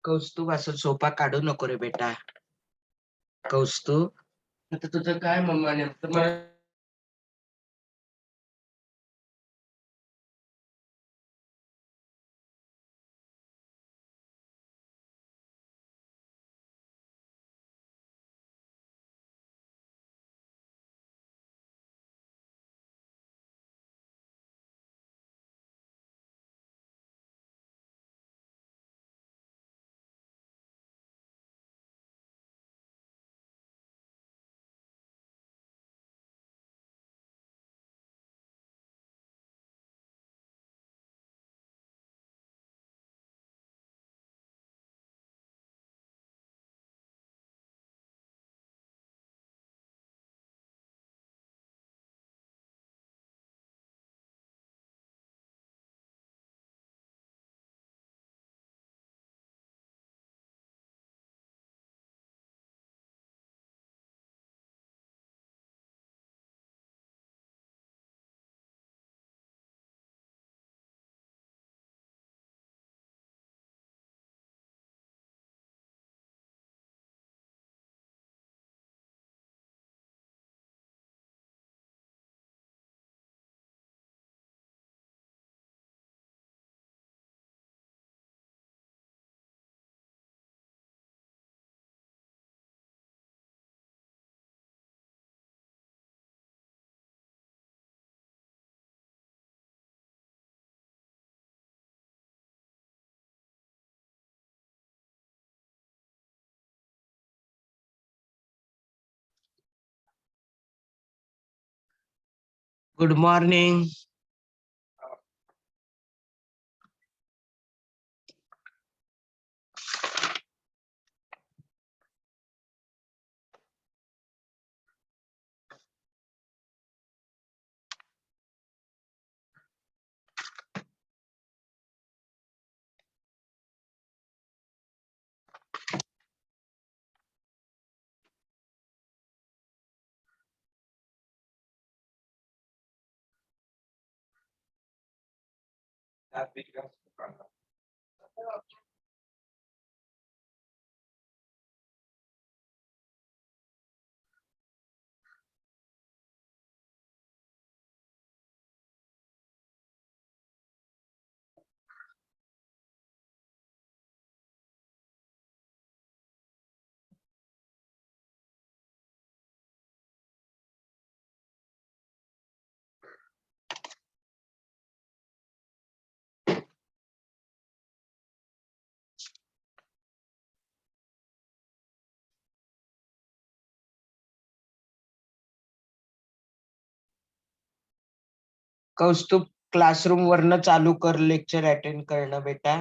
कौस्तुभ असं सोपा काढू नको रे बेटा. कौस्तुभ आता तुझं काय मम्माने गुड मॉर्निंग. कौस्तुभ क्लासरूम वरनं चालू कर लेक्चर अटेंड करणं बेटा.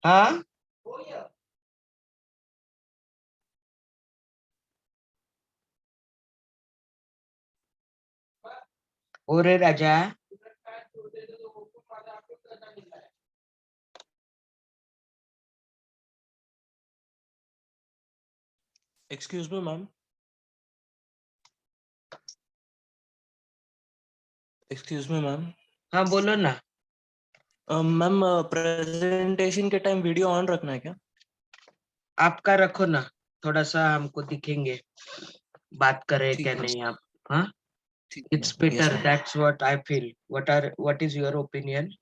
हा हो रे राजा. Excuse me, ma'am. Excuse me, ma'am. हाँ बोलो ना. मैम प्रेजेंटेशन के टाइम वीडियो ऑन रखना है क्या? आपका रखो ना, थोड़ा सा हमको दिखेंगे बात करे क्या नहीं आप. हाँ it's better. That's what I feel. What is your opinion?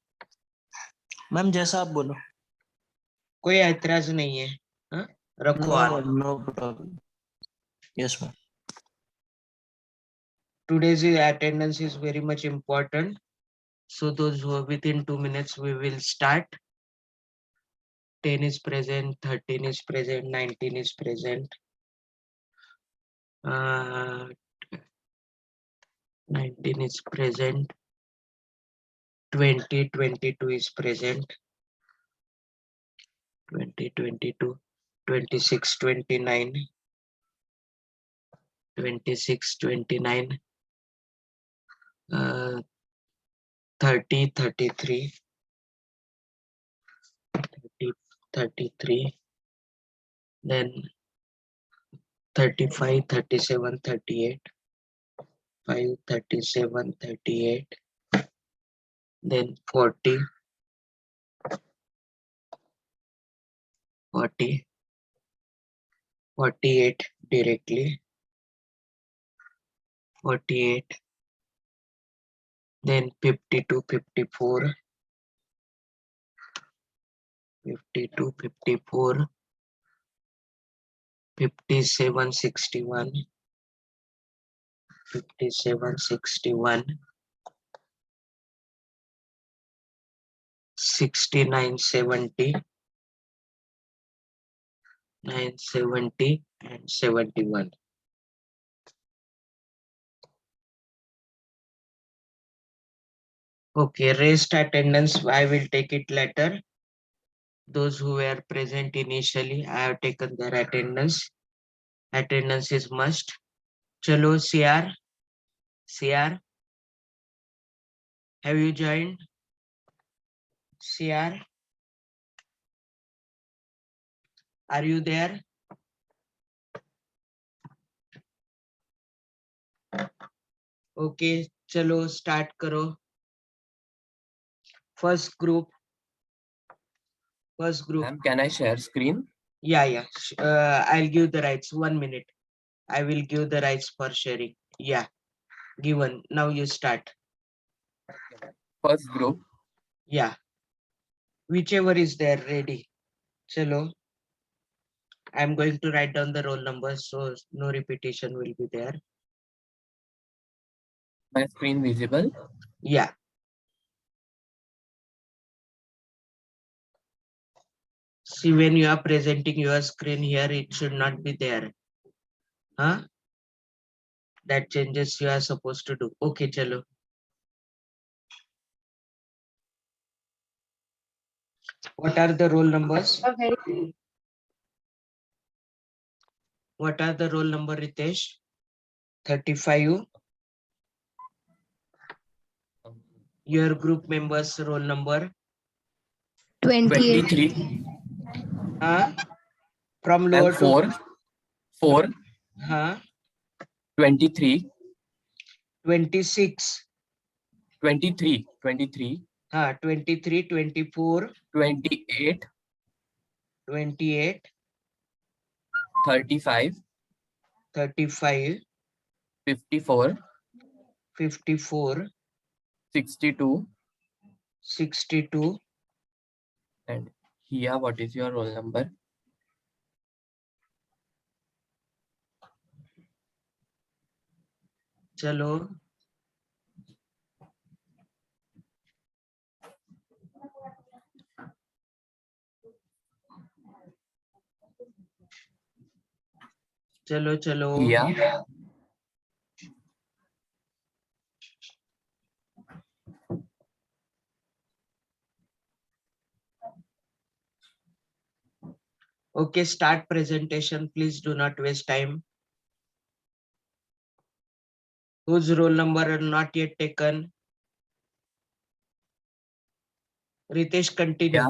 Ma'am जैसा आप बोलो. कोई ऐतराज नहीं है. हाँ रखो on. No problem. Yes ma'am. Today's attendance is very much important. So those who are within 2 minutes we will start. 10 is present, 13 is present, 19 is present. 19 is present. 22 is present. 22, 26, 29. 26, 29. 30, 33. 33. Then 35, 37, 38. 5, 37, 38. Then 40. 40, 48 directly, 48, then 52, 54, 52, 54, 57, 61, 57, 61, 69, 70, 970 and 71. Okay, rest attendance, I will take it later. Those who were present initially, I have taken their attendance. Attendance is must. Chalo, CR. CR. Have you joined? CR. Are you there? Okay, chalo, start karo. First group. Ma'am, can I share screen? Yeah. I'll give the rights. 1 minute. I will give the rights for sharing. Yeah. Given. Now you start. First group. Yeah. Whichever is there, ready. Chalo. I'm going to write down the roll number, so no repetition will be there. My screen visible? Yeah. See, when you are presenting your screen here, it should not be there. Huh? That changes you are supposed to do. Okay, chalo. What are the roll numbers? Okay. What are the roll number, Ritesh? 35. Your group members roll number? 28. 23. From lower And to 4. 23. 26. 23. 23, 24, 28. 28, 35. 35, 54. 54, 62. 62. And here, what is your roll number? Chalo. Chalo. Yeah. Okay, start presentation. Please do not waste time. Whose roll number are not yet taken? Ritesh, continue.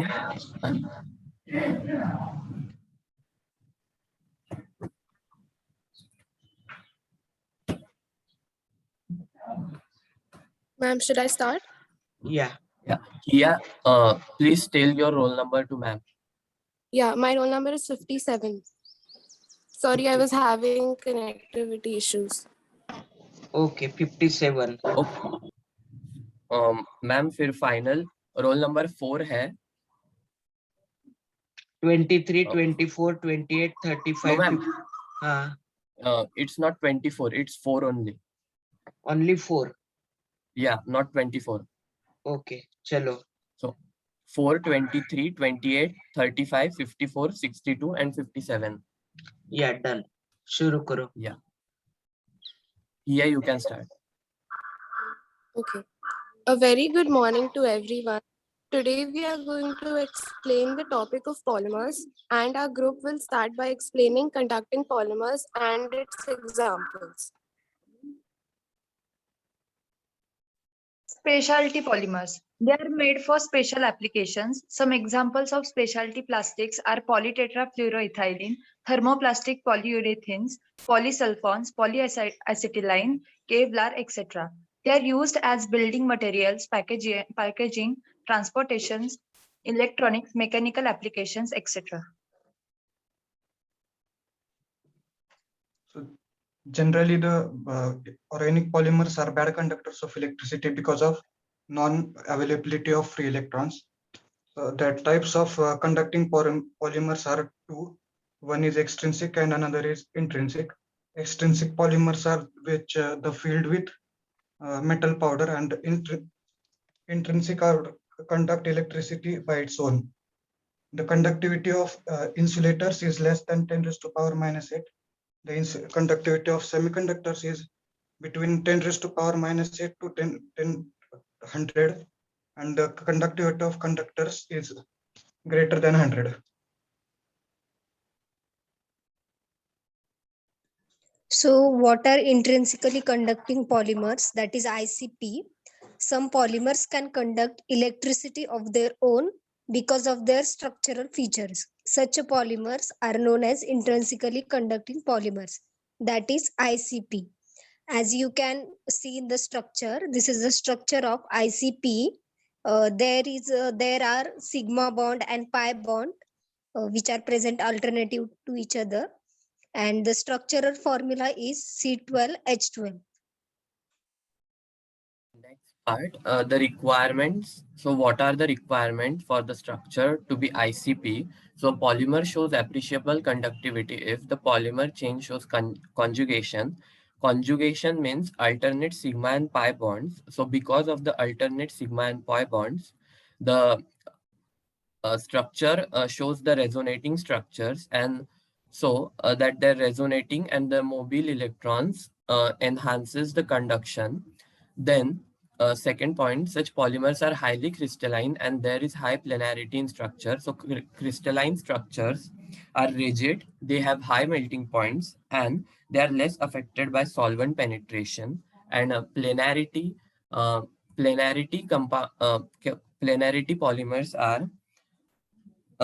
Ma'am, should I start? Yeah. Here, please tell your roll number to ma'am. Yeah, my roll number is 57. Sorry, I was having connectivity issues. Okay, 57. Okay. Ma'am फिर final roll number 4 है 23, 24, 28, 35. No, ma'am. It's not 24, it's 4 only. Only 4. Yeah, not 24. Okay, chalo. So 4, 23, 28, 35, 54, 62 and 57. Yeah, done. Shuru karo. Yeah. Here you can start. Okay. A very good morning to everyone. Today we are going to explain the topic of polymers, and our group will start by explaining conducting polymers and its examples. Specialty polymers. They are made for special applications. Some examples of specialty plastics are polytetrafluoroethylene, thermoplastic polyurethanes, polysulfones, polyacetylene, Kevlar, etc. They are used as building materials, packaging, transportations, electronics, mechanical applications, etc. Generally, the organic polymers are bad conductors of electricity because of non-availability of free electrons. The types of conducting polymers are two. One is extrinsic and another is intrinsic. Extrinsic polymers are which the filled with metal powder, and intrinsic are conduct electricity by its own. The conductivity of insulators is less than 10 raised to power minus 8. The conductivity of semiconductors is between 10 raised to power minus 8 to 100, and the conductivity of conductors is greater than 100. So what are intrinsically conducting polymers, that is ICP? Some polymers can conduct electricity of their own because of their structural features. Such polymers are known as intrinsically conducting polymers, that is ICP. As you can see in the structure, this is the structure of ICP. There are sigma bond and pi bond which are present alternative to each other, and the structural formula is C12H12. Next part, the requirements. So what are the requirements for the structure to be ICP? So polymer shows appreciable conductivity if the polymer chain shows conjugation. Conjugation means alternate sigma and pi bonds. So because of the alternate sigma and pi bonds, the structure shows the resonating structures, and so that they're resonating and the mobile electrons enhances the conduction. Then second point, such polymers are highly crystalline and there is high planarity in structure. So crystalline structures are rigid, they have high melting points, and they are less affected by solvent penetration. And planarity planarity polymers are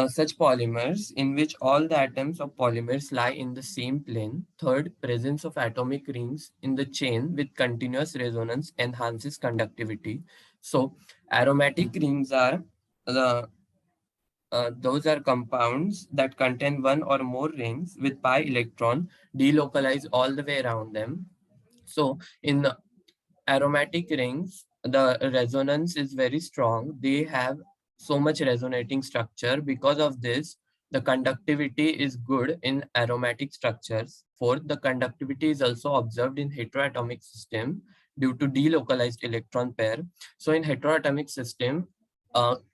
such polymers in which all the atoms of polymers lie in the same plane. Third, presence of atomic rings in the chain with continuous resonance enhances conductivity. So aromatic rings are the those are compounds that contain one or more rings with pi electron delocalized all the way around them. So in aromatic rings, the resonance is very strong. They have so much resonating structure. Because of this, the conductivity is good in aromatic structures. Fourth, the conductivity is also observed in heteroatomic system due to delocalized electron pair. So in heteroatomic system,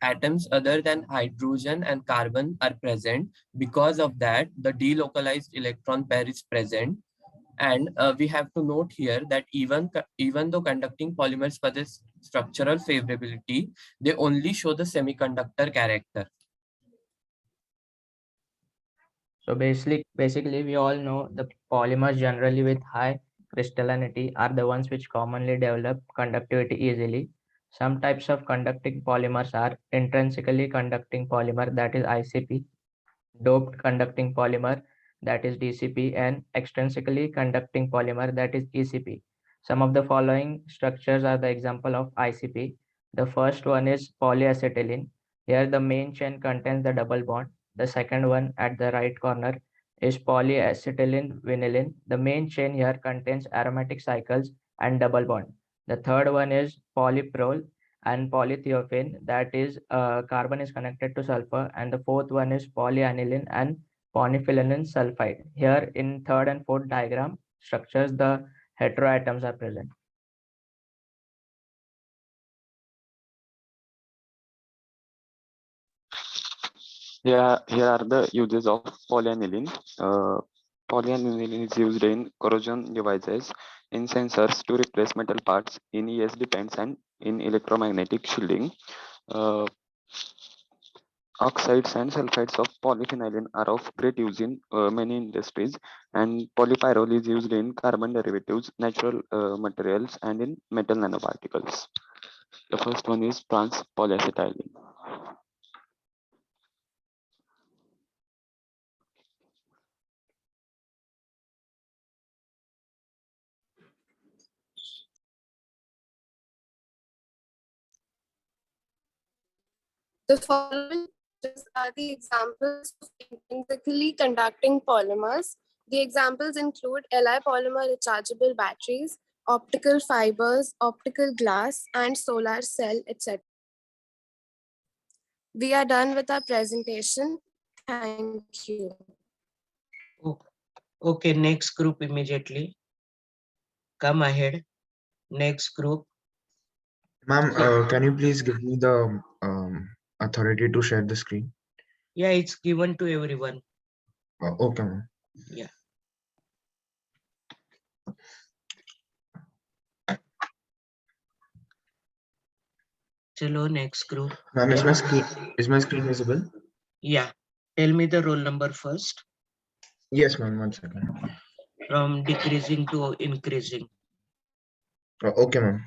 atoms other than hydrogen and carbon are present. Because of that, the delocalized electron pair is present. And we have to note here that even though conducting polymers possess structural favorability, they only show the semiconductor character. So basically, we all know the polymers generally with high crystallinity are the ones which commonly develop conductivity easily. Some types of conducting polymers are intrinsically conducting polymer, that is ICP, doped conducting polymer, that is DCP, and extrinsically conducting polymer, that is ECP. Some of the following structures are the example of ICP. The first one is polyacetylene. Here the main chain contains the double bond. The second one at the right corner is polyacetylene vinylene. The main chain here contains aromatic cycles and double bond. The third one is polyprol and polythiophene, that is carbon is connected to sulfur, and the fourth one is polyaniline and phenolphthalein sulfide. Here in third and fourth diagram structures, the heteroatoms are present. Here are the uses of polyaniline. Polyaniline is used in corrosion devices, in sensors to replace metal parts, in ESD pens, and in electromagnetic shielding. Oxides and sulfides of polyphenylene are of great use in many industries, and polypyrrole is used in carbon derivatives, natural materials, and in metal nanoparticles. The first one is trans polyacetylene. The following are the examples of intrinsically conducting polymers. The examples include Li polymer rechargeable batteries, optical fibers, optical glass, and solar cell, etc. We are done with our presentation. Thank you. Okay, next group immediately. Come ahead. Next group. Ma'am, can you please give me the authority to share the screen? Yeah, it's given to everyone. Okay, ma'am. Yeah. Chalo, next group. Ma'am, is my screen visible? Yeah. Tell me the roll number first. Yes, ma'am. 1 second. From decreasing to increasing. Okay, ma'am.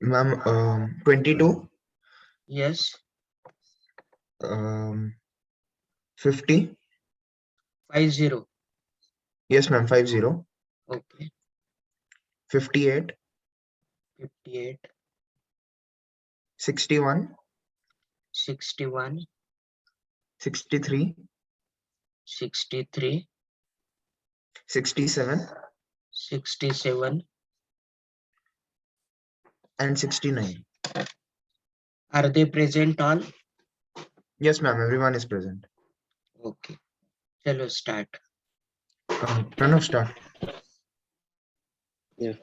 Ma'am, 22. Yes. 50. 50. Yes, ma'am. 50. Okay. 58. 58. 61. 61. 63. 63. 67. 67. And 69. Are they present all? Yes, ma'am. Everyone is present. Okay. Chalo, start. Pranav, start. Yeah.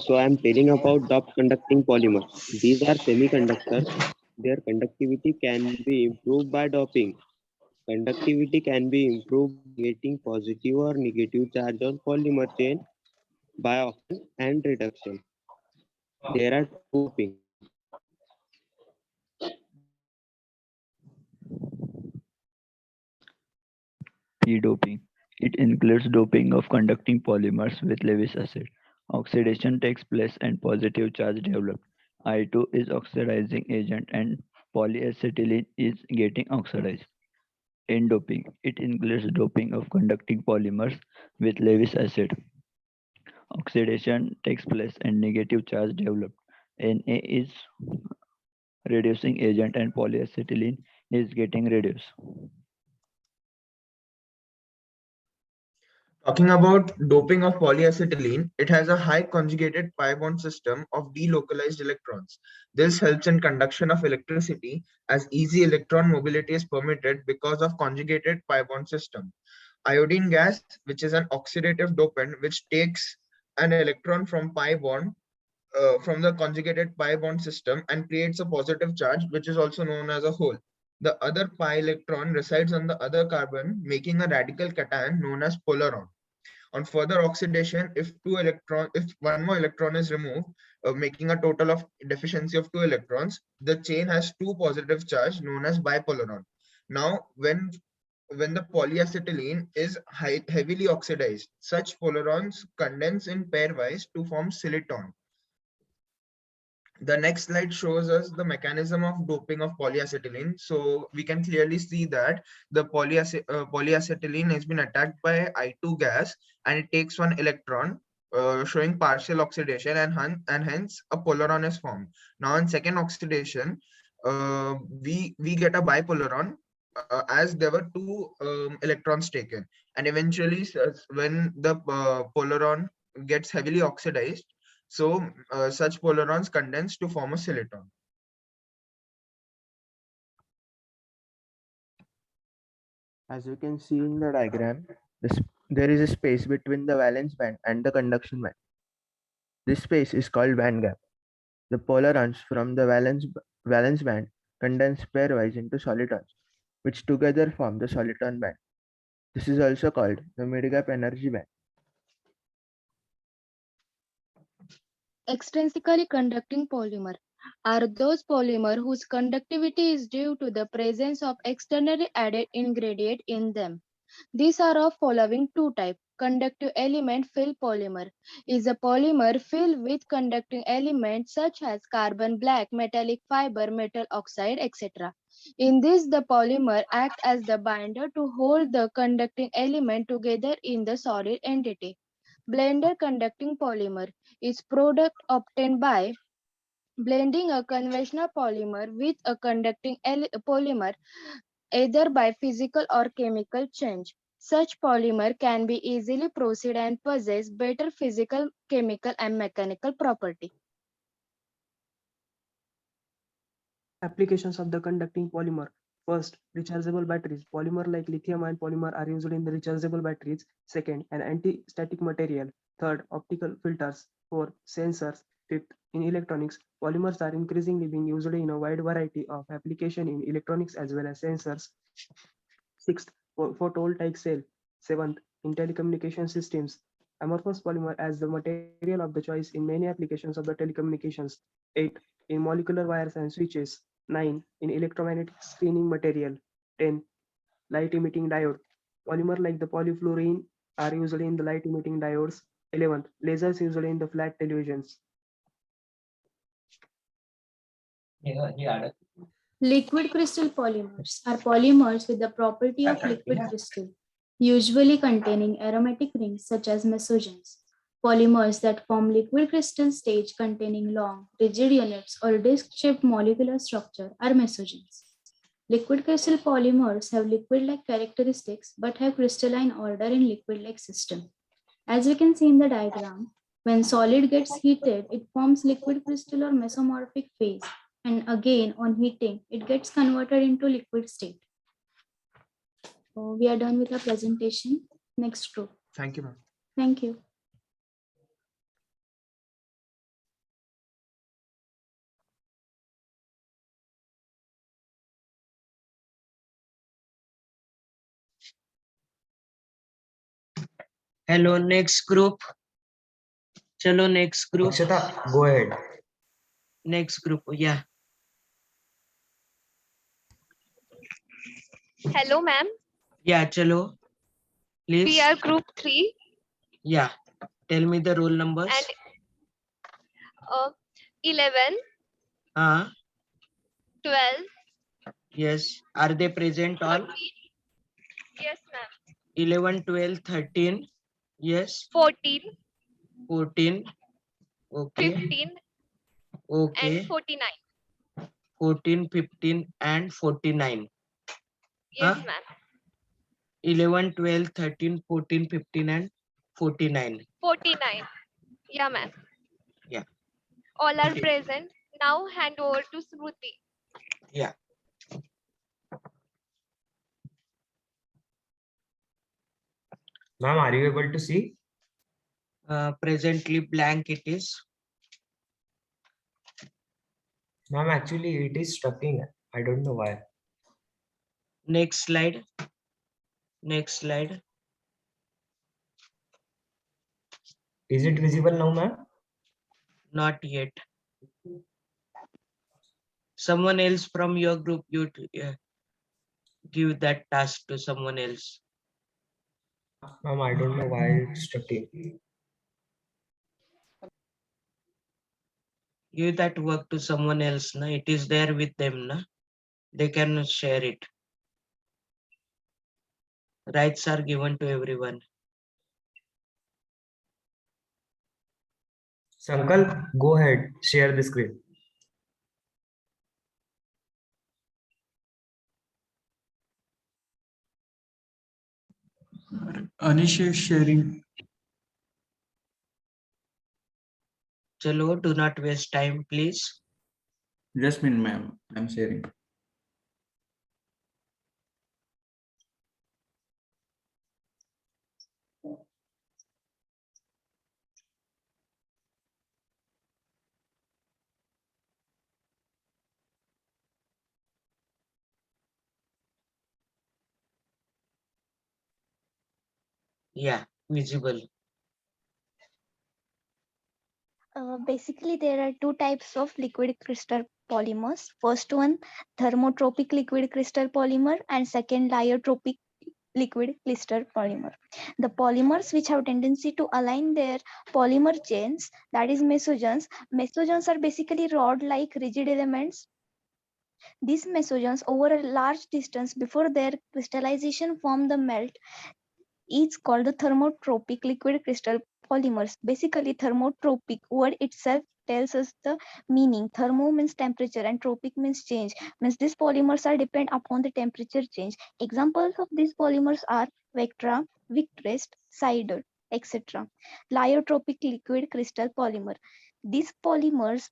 So I'm telling about doped conducting polymers. These are semiconductors. Their conductivity can be improved by doping. Conductivity can be improved by getting positive or negative charge on polymer chain by oxidation and reduction. There are two doping. P-doping. It includes doping of conducting polymers with Lewis acid. Oxidation takes place and positive charge developed. I2 is oxidizing agent and polyacetylene is getting oxidized. N-doping. It includes doping of conducting polymers with Lewis acid. Oxidation takes place and negative charge developed. Na is reducing agent and polyacetylene is getting reduced. Talking about doping of polyacetylene, it has a high conjugated pi bond system of delocalized electrons. This helps in conduction of electricity as easy electron mobility is permitted because of conjugated pi bond system. Iodine gas, which is an oxidative dopant, which takes an electron from pi bond from the conjugated pi bond system and creates a positive charge, which is also known as a hole. The other pi electron resides on the other carbon, making a radical cation known as polaron. On further oxidation, if one more electron is removed, making a total of deficiency of 2 electrons, the chain has 2 positive charge known as bipolaron. Now, when the polyacetylene is heavily oxidized, such polarons condense in pairwise to form silicon. The next slide shows us the mechanism of doping of polyacetylene. So we can clearly see that the polyacetylene has been attacked by I2 gas and it takes one electron, showing partial oxidation, and hence a polaron is formed. Now in second oxidation, we get a bipolaron as there were 2 electrons taken, and eventually when the polaron gets heavily oxidized, so such polarons condense to form a silicon. As you can see in the diagram, there is a space between the valence band and the conduction band. This space is called band gap. The polarons from the valence band condense pairwise into solitons, which together form the soliton band. This is also called the mid-gap energy band. Extrinsically conducting polymer are those polymers whose conductivity is due to the presence of externally added ingredient in them. These are of following two types. Conductive element filled polymer is a polymer filled with conducting elements such as carbon black, metallic fiber, metal oxide, etc. In this, the polymer acts as the binder to hold the conducting element together in the solid entity. Blended conducting polymer is product obtained by Blending a conventional polymer with a conducting polymer either by physical or chemical change. Such polymer can be easily proceed and possess better physical, chemical and mechanical property. Applications of the conducting polymer. First, rechargeable batteries. Polymer like lithium-ion polymer are used in the rechargeable batteries. Second, an anti-static material. Third, optical filters. Fourth, sensors. Fifth, in electronics, polymers are increasingly being used in a wide variety of applications in electronics as well as sensors. Sixth, photovoltaic cell. Seventh, in telecommunication systems. Amorphous polymer as the material of the choice in many applications of the telecommunications. 8. In molecular wires and switches. 9. In electromagnetic screening material. 10. Light emitting diode. Polymer like the polyfluorine are usually in the light emitting diodes. 11th. Lasers usually in the flat televisions. Liquid crystal polymers are polymers with the property of liquid crystal, usually containing aromatic rings such as mesogens. Polymers that form liquid crystal stage containing long, rigid units or disc-shaped molecular structure are mesogens. Liquid crystal polymers have liquid-like characteristics but have crystalline order in liquid-like system. As we can see in the diagram, when solid gets heated, it forms liquid crystal or mesomorphic phase, and again on heating, it gets converted into liquid state. So we are done with our presentation. Next group. Thank you, ma'am. Thank you. Hello, next group. Chalo, next group. Akshata, go ahead. Next group, yeah. Hello, ma'am. Yeah, chalo. Please. We are group 3. Yeah. Tell me the roll numbers. And 11, 12. Yes. Are they present all? 13. Yes, ma'am. 11, 12, 13. Yes. 14. 14. Okay. 15. Okay. And 49. 14, 15, and 49. Yes, Huh? ma'am. 11, 12, 13, 14, 15, and 49. 49. Yeah, ma'am. Yeah. All are present. Now hand over to Smruti. Yeah. Ma'am, are you able to see? Presently blank it is. Ma'am, actually it is stucking. I don't know why. Next slide. Next slide. Is it visible now, ma'am? Not yet. Someone else from your group, you give that task to someone else. Ma'am, I don't know why it's stucking. Give that work to someone else. Na? It is there with them. Na? They can share it. Rights are given to everyone. Sankalp, go ahead, share the screen. Anish is sharing. Chalo, do not waste time, please. Just a minute, ma'am. I'm sharing. Yeah, visible. Basically, there are two types of liquid crystal polymers. First one, thermotropic liquid crystal polymer, and second, lyotropic liquid crystal polymer. The polymers which have tendency to align their polymer chains, that is mesogens. Mesogens are basically rod-like rigid elements. These mesogens, over a large distance before their crystallization, form the melt. It's called the thermotropic liquid crystal polymers. Basically, thermotropic word itself tells us the meaning. Thermo means temperature and tropic means change. Means these polymers are depend upon the temperature change. Examples of these polymers are Vectra, Victrest, Cider, etc. Lyotropic liquid crystal polymer. These polymers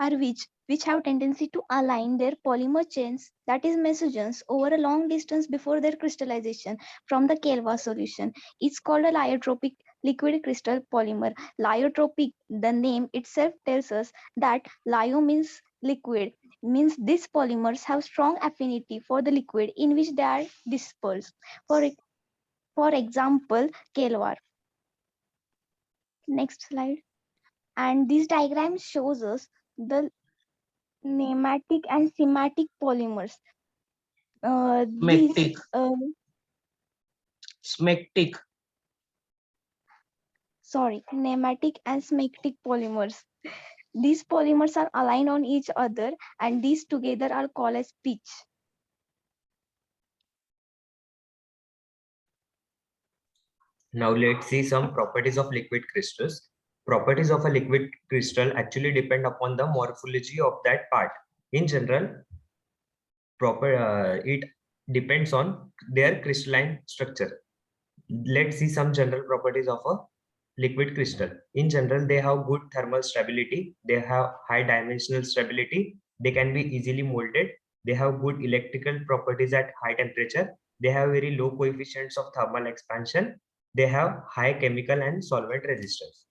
are which have tendency to align their polymer chains, that is mesogens, over a long distance before their crystallization from the Calva solution. It's called a lyotropic liquid crystal polymer. Lyotropic, the name itself tells us that lyo means liquid, means these polymers have strong affinity for the liquid in which they are dispersed. For example, Calva. Next slide. And this diagram shows us the nematic and sematic polymers. Smectic. Smectic. Sorry, nematic and smectic polymers. These polymers are aligned on each other and these together are called as pitch. Now let's see some properties of liquid crystals. Properties of a liquid crystal actually depend upon the morphology of that part. In general, it depends on their crystalline structure. Let's see some general properties of a liquid crystal. In general, they have good thermal stability, they have high dimensional stability, they can be easily molded, they have good electrical properties at high temperature, they have very low coefficients of thermal expansion, they have high chemical and solvent resistance.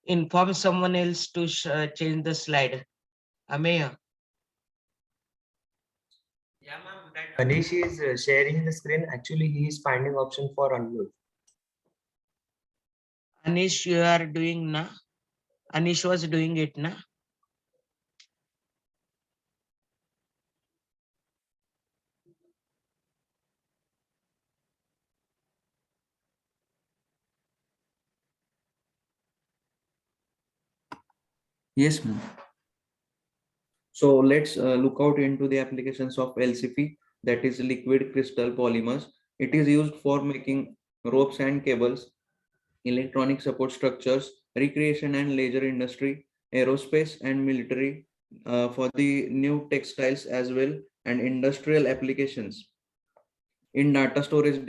Inform someone else to change the slide. Ameya. Yeah, ma'am. Anish is sharing the screen. Actually, he is finding option for unmute. Anish, you are doing na? Anish was doing it na? Yes, ma'am. So let's look out into the applications of LCP, that is liquid crystal polymers. It is used for making ropes and cables, electronic support structures, recreation and leisure industry, aerospace and military, for the new textiles as well, and industrial applications. In data storage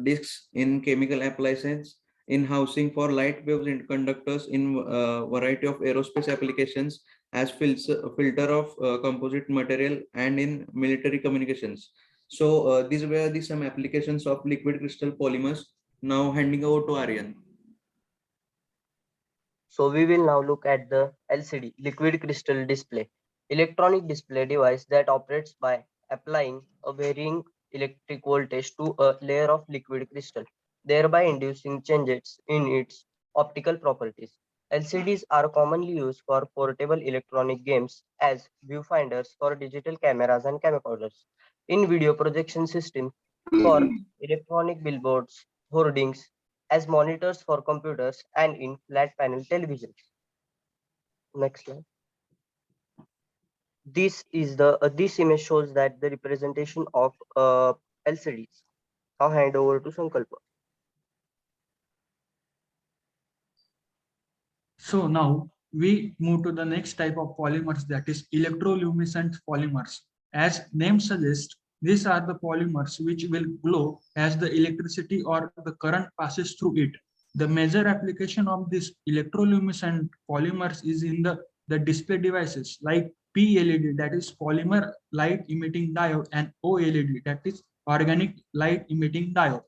disks, in chemical appliances, in housing for light waves and conductors, in variety of aerospace applications as filter of composite material, and in military communications. So these were the some applications of liquid crystal polymers. Now handing over to Aryan. So we will now look at the LCD, liquid crystal display, electronic display device that operates by applying a varying electric voltage to a layer of liquid crystal, thereby inducing changes in its optical properties. LCDs are commonly used for portable electronic games as viewfinders for digital cameras and camcorders, in video projection systems for electronic billboards, hoardings, as monitors for computers, and in flat panel televisions. Next slide. This image shows that the representation of LCDs. I'll hand over to Sankalpa. So now we move to the next type of polymers, that is electroluminescent polymers. As name suggests, these are the polymers which will glow as the electricity or the current passes through it. The major application of this electroluminescent polymers is in the display devices like PLED, that is polymer light emitting diode, and OLED, that is organic light emitting diode.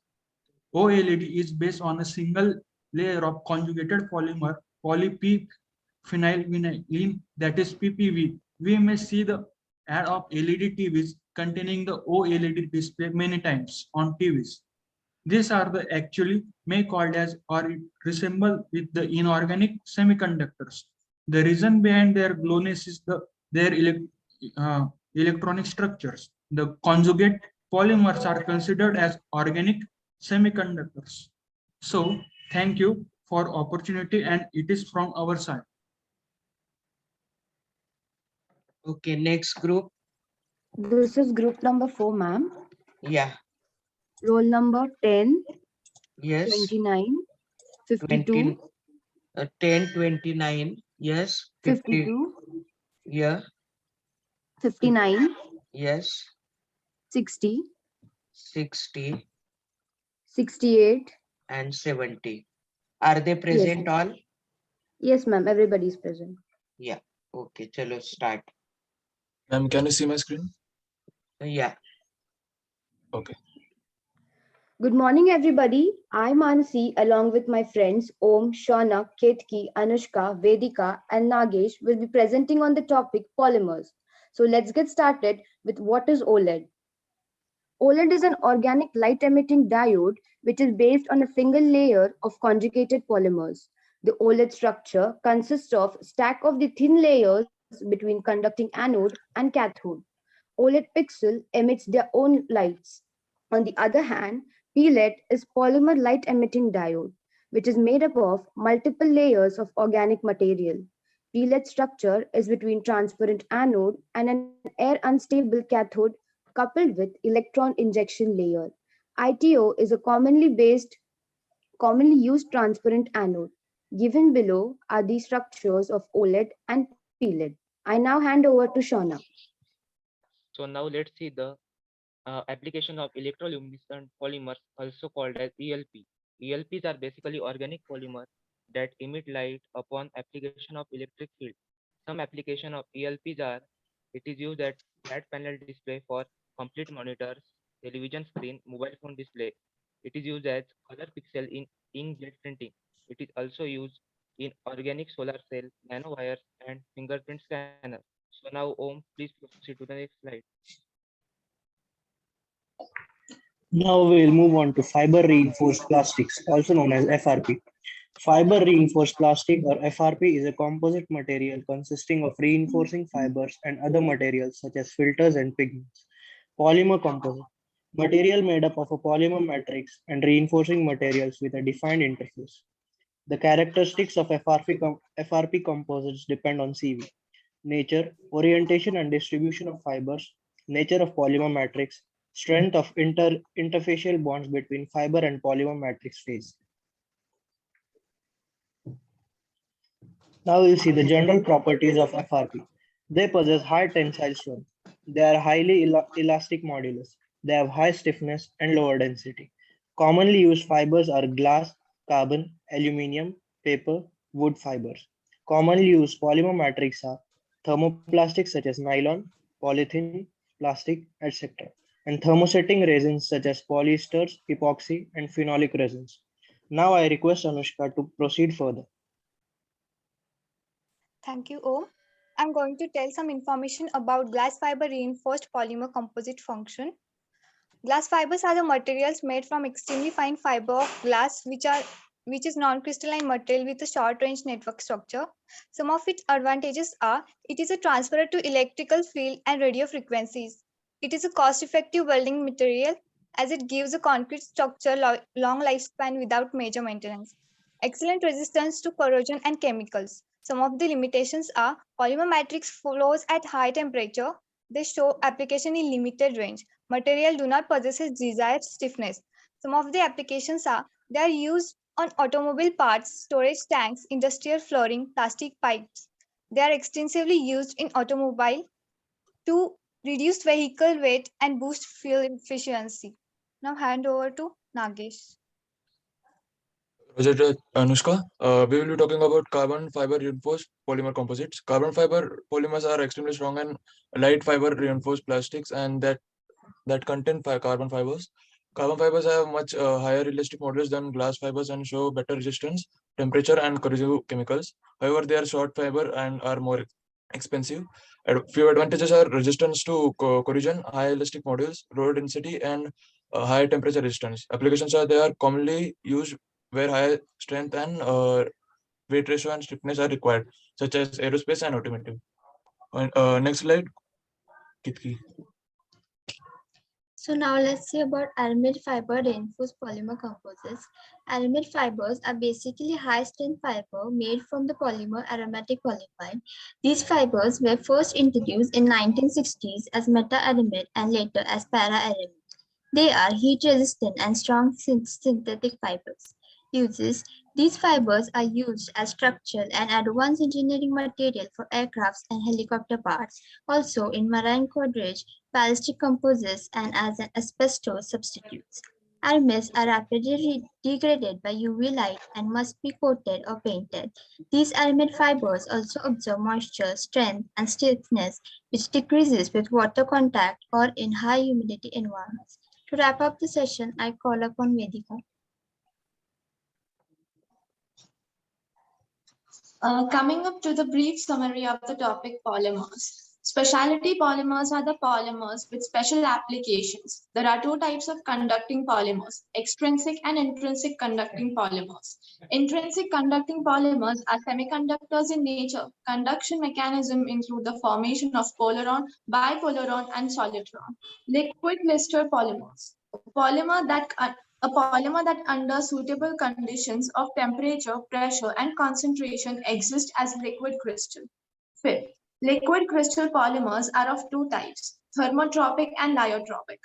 OLED is based on a single layer of conjugated polymer polyphenylvinylene, that is PPV. We may see the ad of LED TVs containing the OLED display many times on TVs. These are the actually may called as or it resemble with the inorganic semiconductors. The reason behind their glowness is their electronic structures. The conjugate polymers are considered as organic semiconductors. So thank you for opportunity and it is from our side. Okay, next group. This is group number 4, ma'am. Yeah. Roll number 10, Yes. 29, 52, 10, 29. Yes. 52, Yeah. 59, Yes. 60, 60 68. and 70. Are they Yes, present ma'am. all? Yes, ma'am. Everybody is present. Yeah. Okay, chalo start. Ma'am, can you see my screen? Yeah. Okay. Good morning, everybody. I'm Mansi, along with my friends Om, Shaunak, Ketki, Anushka, Vedika, and Nagesh, will be presenting on the topic polymers. So let's get started with what is OLED. OLED is an organic light-emitting diode which is based on a single layer of conjugated polymers. The OLED structure consists of stack of the thin layers between conducting anode and cathode. OLED pixel emits their own lights. On the other hand, PLED is polymer light emitting diode, which is made up of multiple layers of organic material. PLED structure is between transparent anode and an air unstable cathode coupled with electron injection layer. ITO is a commonly used transparent anode. Given below are the structures of OLED and PLED. I now hand over to Shauna. So now let's see the application of electroluminescent polymers, also called as ELP. ELPs are basically organic polymers that emit light upon application of electric field. Some application of ELPs are it is used at flat panel display for complete monitors, television screen, mobile phone display. It is used as color pixel in inkjet printing. It is also used in organic solar cell, nanowires, and fingerprint scanner. So now, Om, please proceed to the next slide. Now we will move on to fiber reinforced plastics, also known as FRP. Fiber reinforced plastic or FRP is a composite material consisting of reinforcing fibers and other materials such as filters and pigments. Polymer composite, material made up of a polymer matrix and reinforcing materials with a defined interface. The characteristics of FRP composites depend on CV, nature, orientation and distribution of fibers, nature of polymer matrix, strength of interfacial bonds between fiber and polymer matrix phase. Now we'll see the general properties of FRP. They possess high tensile strength. They are highly elastic modulus. They have high stiffness and lower density. Commonly used fibers are glass, carbon, aluminium, paper, wood fibers. Commonly used polymer matrix are thermoplastics such as nylon, polythene, plastic, etc. and thermosetting resins such as polyesters, epoxy, and phenolic resins. Now I request Anushka to proceed further. Thank you, Om. I'm going to tell some information about glass fiber reinforced polymer composite function. Glass fibers are the materials made from extremely fine fiber of glass, which is non-crystalline material with a short-range network structure. Some of its advantages are it is a transparent to electrical field and radio frequencies. It is a cost-effective welding material as it gives a concrete structure long lifespan without major maintenance. Excellent resistance to corrosion and chemicals. Some of the limitations are polymer matrix flows at high temperature. They show application in limited range. Material do not possess desired stiffness. Some of the applications are they are used on automobile parts, storage tanks, industrial flooring, plastic pipes. They are extensively used in automobile to reduce vehicle weight and boost fuel efficiency. Now hand over to Nagesh. Roger, Anushka, we will be talking about carbon fiber reinforced polymer composites. Carbon fiber polymers are extremely strong and light fiber reinforced plastics and that contain carbon fibers. Carbon fibers have much higher elastic modulus than glass fibers and show better resistance, temperature, and corrosive chemicals. However, they are short fiber and are more expensive. A few advantages are resistance to corrosion, high elastic modulus, lower density, and high temperature resistance. Applications are they are commonly used where high strength and weight ratio and stiffness are required, such as aerospace and automotive. And, next slide, Kitki. So now let's see about aramid fiber reinforced polymer composites. Aramid fibers are basically high-strength fiber made from the polymer aromatic polyamide. These fibers were first introduced in 1960s as meta-aramid and later as para-aramid. They are heat-resistant and strong synthetic fibers. Uses. These fibers are used as structural and advanced engineering material for aircrafts and helicopter parts, also in marine cordage, ballistic composites, and as an asbestos substitutes. Aramids are rapidly degraded by UV light and must be coated or painted. These aramid fibers also absorb moisture, strength, and stiffness, which decreases with water contact or in high humidity environments. To wrap up the session, I call upon Vedika. Coming up to the brief summary of the topic polymers. Specialty polymers are the polymers with special applications. There are two types of conducting polymers, extrinsic and intrinsic conducting polymers. Intrinsic conducting polymers are semiconductors in nature. Conduction mechanism include the formation of polaron, bipolaron, and solitron. Liquid crystal polymers. A polymer that under suitable conditions of temperature, pressure, and concentration exists as liquid crystal. Fifth, liquid crystal polymers are of two types, thermotropic and lyotropic.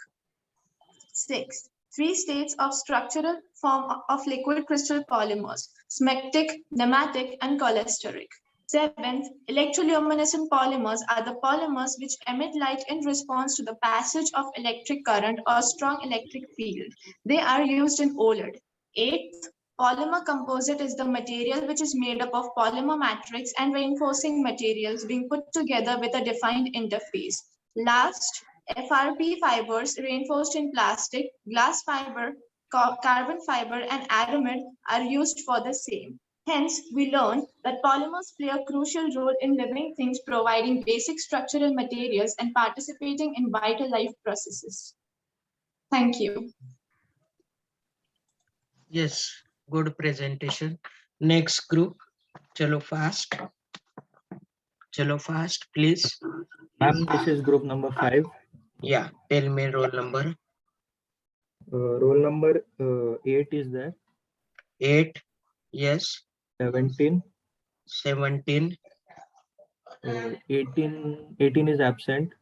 Sixth, three states of structural form of liquid crystal polymers, smectic, nematic, and cholesteric. Seventh, electroluminescent polymers are the polymers which emit light in response to the passage of electric current or strong electric field. They are used in OLED. Eighth, polymer composite is the material which is made up of polymer matrix and reinforcing materials being put together with a defined interface. Last, FRP fibers reinforced in plastic, glass fiber, carbon fiber, and aramid are used for the same. Hence, we learn that polymers play a crucial role in living things, providing basic structural materials and participating in vital life processes. Thank you. Yes, good presentation. Next group, chalo fast. Chalo fast, please. Ma'am, this is group number 5. Yeah, tell me roll number. Roll number 8 is there. 8, yes. 17. 17. 18 is absent.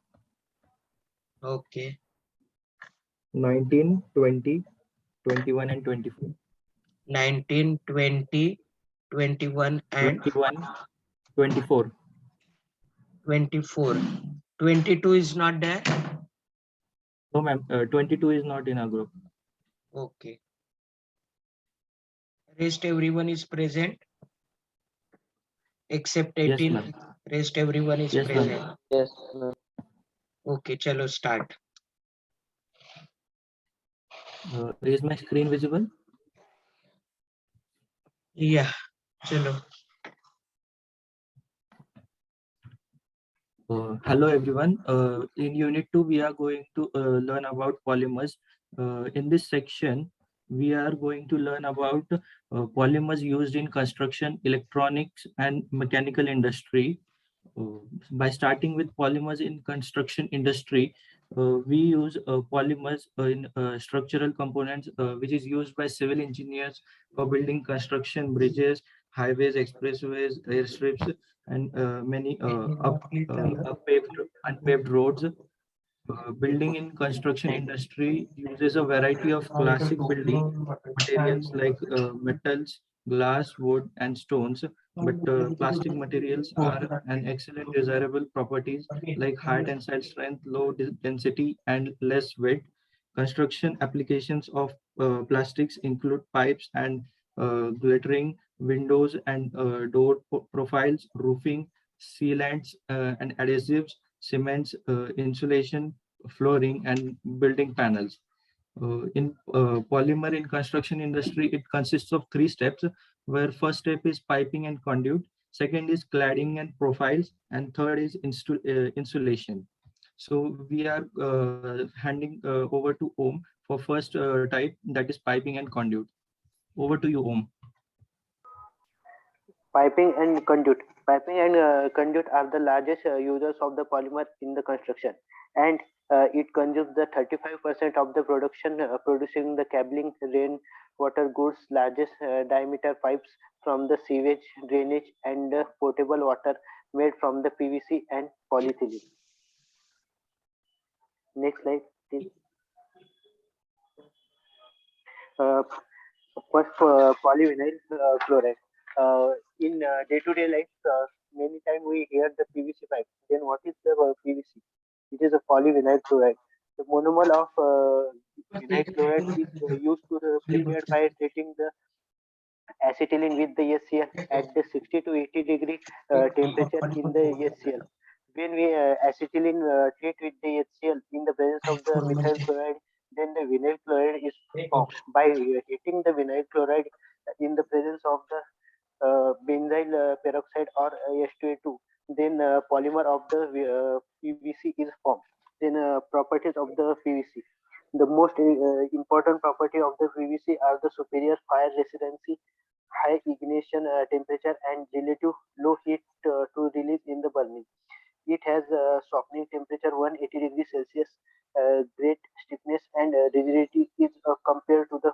Okay. 19, 20, 21, and 24. 19, 20, 21, and 21, 24. 24. 22 is not there. No, ma'am. 22 is not in our group. Okay. Rest everyone is present except 18. Yes, Rest everyone is present. Yes. Okay, chalo start. Is my screen visible? Yeah, chalo. Hello everyone. In unit 2 we are going to learn about polymers. In this section we are going to learn about polymers used in construction, electronics, and mechanical industry. By starting with polymers in construction industry, we use polymers in structural components which is used by civil engineers for building construction, bridges, highways, expressways, airstrips, and many unpaved roads. Building in construction industry uses a variety of classic building materials like metals, glass, wood, and stones, but plastic materials are an excellent desirable properties like high tensile strength, low density, and less weight. Construction applications of plastics include pipes and glittering windows and door profiles, roofing, sealants and adhesives, cements, insulation, flooring, and building panels. In polymer in construction industry, it consists of 3 steps, where first step is piping and conduit, second is cladding and profiles, and third is insulation. So we are handing over to Om for for first type, that is piping and conduit. Over to you, Om. Piping and conduit. Piping and conduit are the largest users of the polymer in the construction, and it consumes the 35% of the production, producing the cabling, rainwater goods, largest diameter pipes from the sewage, drainage, and potable water made from the PVC and polyethylene. Next slide, please. First, polyvinyl chloride. In day-to-day life, many times we hear the PVC pipe. Then what is the PVC? It is a polyvinyl chloride. The monomer of vinyl chloride is used to prepared by treating the acetylene with the HCl at the 60 to 80 degree temperature in the HCl. When we acetylene treat with the HCl in the presence of the methyl chloride, then the vinyl chloride is formed. By heating the vinyl chloride in the presence of the benzyl peroxide or H2A2, then polymer of the PVC is formed. Then properties of the PVC. The most important property of the PVC are the superior fire resiliency, high ignition temperature, and relative low heat to release in the burning. It has a softening temperature 180 degrees Celsius, great stiffness and rigidity is compared to the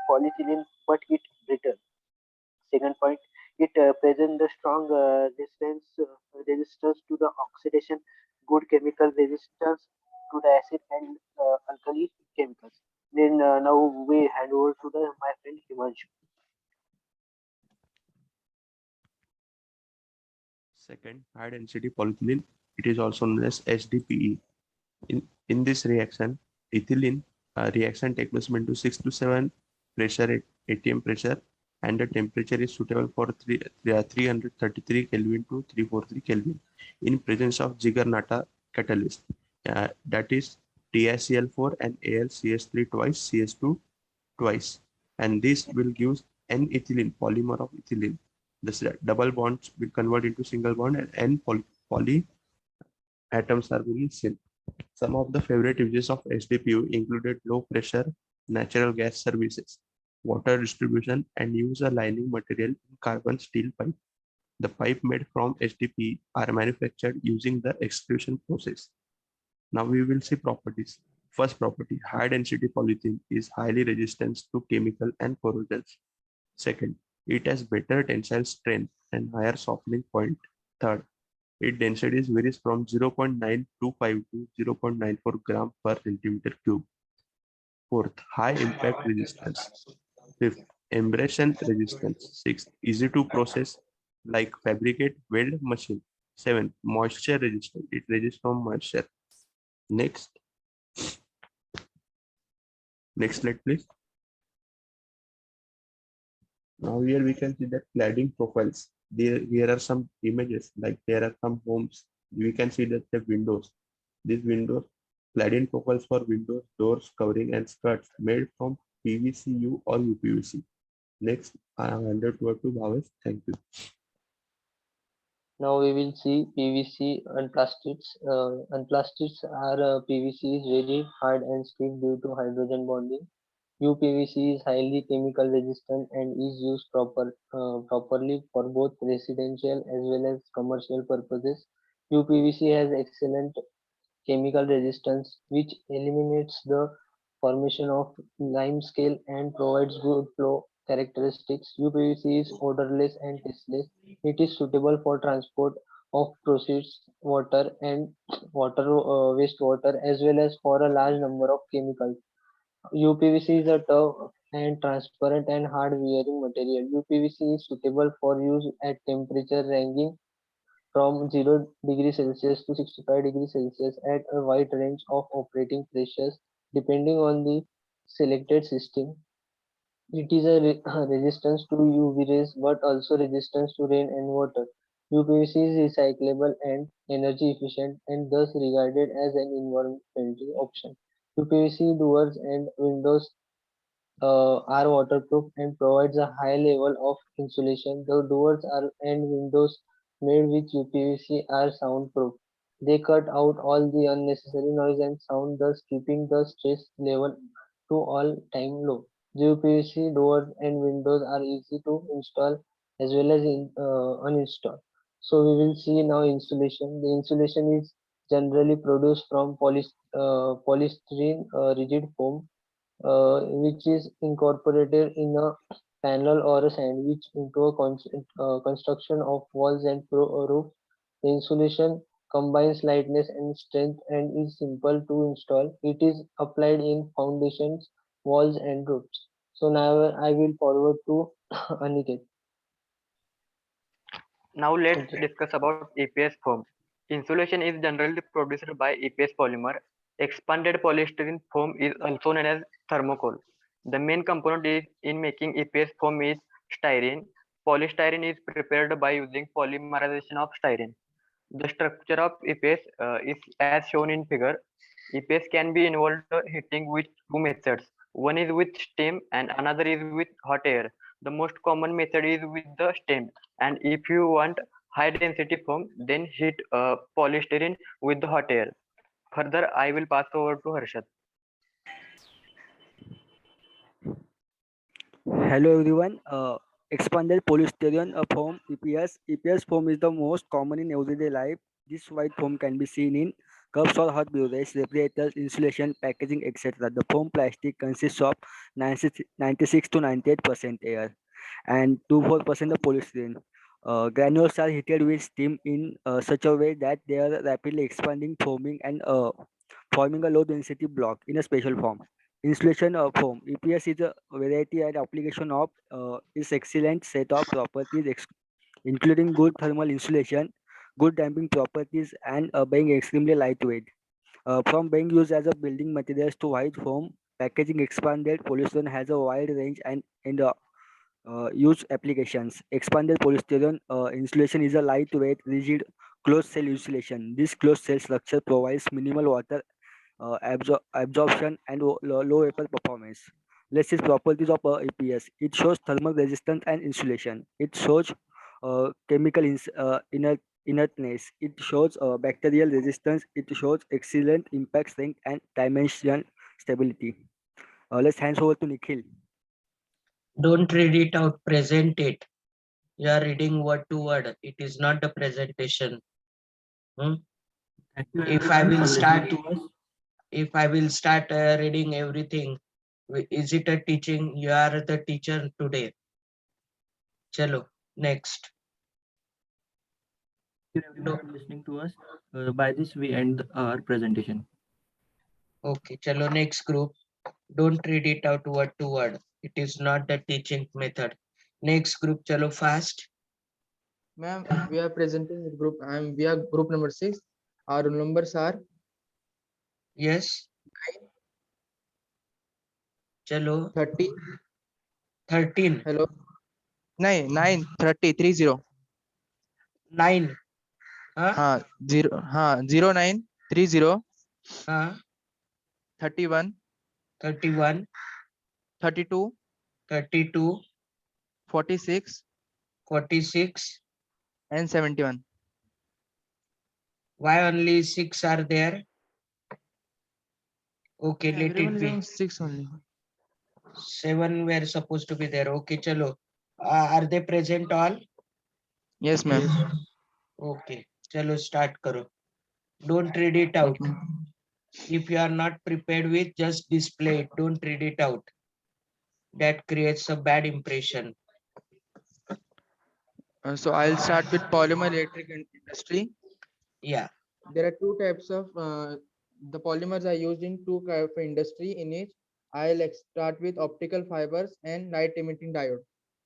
polyethylene, but it brittle. Second point, it presents the strong resistance to the oxidation, good chemical resistance to the acid and alkali chemicals. Then now we hand over to my friend Himanshu. Second, high density polyethylene. It is also known as HDPE. In this reaction, ethylene reaction takes place into 6 to 7 pressure at atm pressure, and the temperature is suitable for 333 Kelvin to 343 Kelvin in presence of Ziegler-Natta catalyst, that is TiCl4 and AlCH3 twice, CH2 twice, and this will give N-ethylene, polymer of ethylene. This double bonds will convert into single bond, and N poly atoms are very thin. Some of the favorite uses of HDPE included low pressure natural gas services, water distribution, and use a lining material in carbon steel pipe. The pipe made from HDPE are manufactured using the extrusion process. Now we will see properties. First property, high density polyethylene is highly resistant to chemical and corrosions. Second, it has better tensile strength and higher softening point. Third, its density varies from 0.925 to 0.94 gram per centimeter cube. Fourth, high impact resistance. Fifth, abrasion resistance. Sixth, easy to process like fabricate weld machine. Seventh, moisture resistant. It resists from moisture. Next slide, please. Now here we can see that cladding profiles. Here are some images, like there are some homes. We can see that the windows. These windows, cladding profiles for windows, doors, covering, and skirts made from PVCU or UPVC. Next, I have handed over to Bhavesh. Thank you. Now we will see PVC unplastics. Unplastics are PVC is very hard and stiff due to hydrogen bonding. UPVC is highly chemical resistant and is used properly for both residential as well as commercial purposes. UPVC has excellent chemical resistance, which eliminates the formation of limescale and provides good flow characteristics. UPVC is odorless and tasteless. It is suitable for transport of proceeds water and wastewater, as well as for a large number of chemicals. UPVC is a tough and transparent and hard wearing material. UPVC is suitable for use at temperature ranging from 0 degrees Celsius to 65 degrees Celsius at a wide range of operating pressures depending on the selected system. It is a resistance to UV rays but also resistance to rain and water. UPVC is recyclable and energy efficient and thus regarded as an environmental option. UPVC doors and windows are waterproof and provides a high level of insulation. The doors and windows made with UPVC are soundproof. They cut out all the unnecessary noise and sound, thus keeping the stress level to all-time low. The UPVC doors and windows are easy to install as well as uninstall. So we will see now insulation. The insulation is generally produced from polystyrene rigid foam, which is incorporated in a panel or a sandwich into a construction of walls and roof. The insulation combines lightness and strength and is simple to install. It is applied in foundations, walls, and roofs. So now I will forward to Aniket. Now let's discuss about EPS foam. Insulation is generally produced by EPS polymer. Expanded polystyrene foam is also known as thermocol. The main component is in making EPS foam is styrene. Polystyrene is prepared by using polymerization of styrene. The structure of EPS is as shown in figure. EPS can be involved heating with two methods. One is with steam and another is with hot air. The most common method is with the steam. And if you want high density foam, then heat polystyrene with the hot air. Further, I will pass over to Harshad. Hello everyone. Expanded polystyrene foam EPS. EPS foam is the most common in everyday life. This white foam can be seen in cups or hot beverages, refrigerators, insulation, packaging, etc. The foam plastic consists of 96 to 98% air and 2-4% of polystyrene. Granules are heated with steam in such a way that they are rapidly expanding, foaming, and forming a low density block in a special form. Insulation of foam. EPS is a variety and application of its excellent set of properties, including good thermal insulation, good damping properties, and being extremely lightweight. From being used as a building materials to white foam, packaging expanded polystyrene has a wide range and in the use applications. Expanded polystyrene insulation is a lightweight, rigid, closed cell insulation. This closed cell structure provides minimal water absorption and low vapor performance. Let's see properties of EPS. It shows thermal resistance and insulation. It shows chemical inertness. It shows bacterial resistance. It shows excellent impact strength and dimensional stability. Let's hand over to Nikhil. Don't read it out, present it. You are reading word to word. It is not the presentation. If I will start, reading everything, is it a teaching? You are the teacher today. Chalo, next. Everyone are listening to us. By this, we end our presentation. Okay, chalo, next group. Don't read it out word to word. It is not the teaching method. Next group, chalo fast. Ma'am, we are presenting with group. We are group number 6. Our roll numbers are. Yes. 9. Chalo. 30. 13. Hello. 9. 30. 30. 9. 0 9 30. 31. 31. 32. 32. 46. 46. And 71. Why only 6 are there? Okay, let Everyone it be. is 6 only. 7 were supposed to be there. Okay, chalo. Are they present all? Yes, ma'am. Okay, chalo start karo. Don't read it out. If you are not prepared with, just display it. Don't read it out. That creates a bad impression. So I'll start with polymer electric industry. Yeah. There are two types of the polymers are used in two types of industry in it. I'll start with optical fibers and light emitting diode.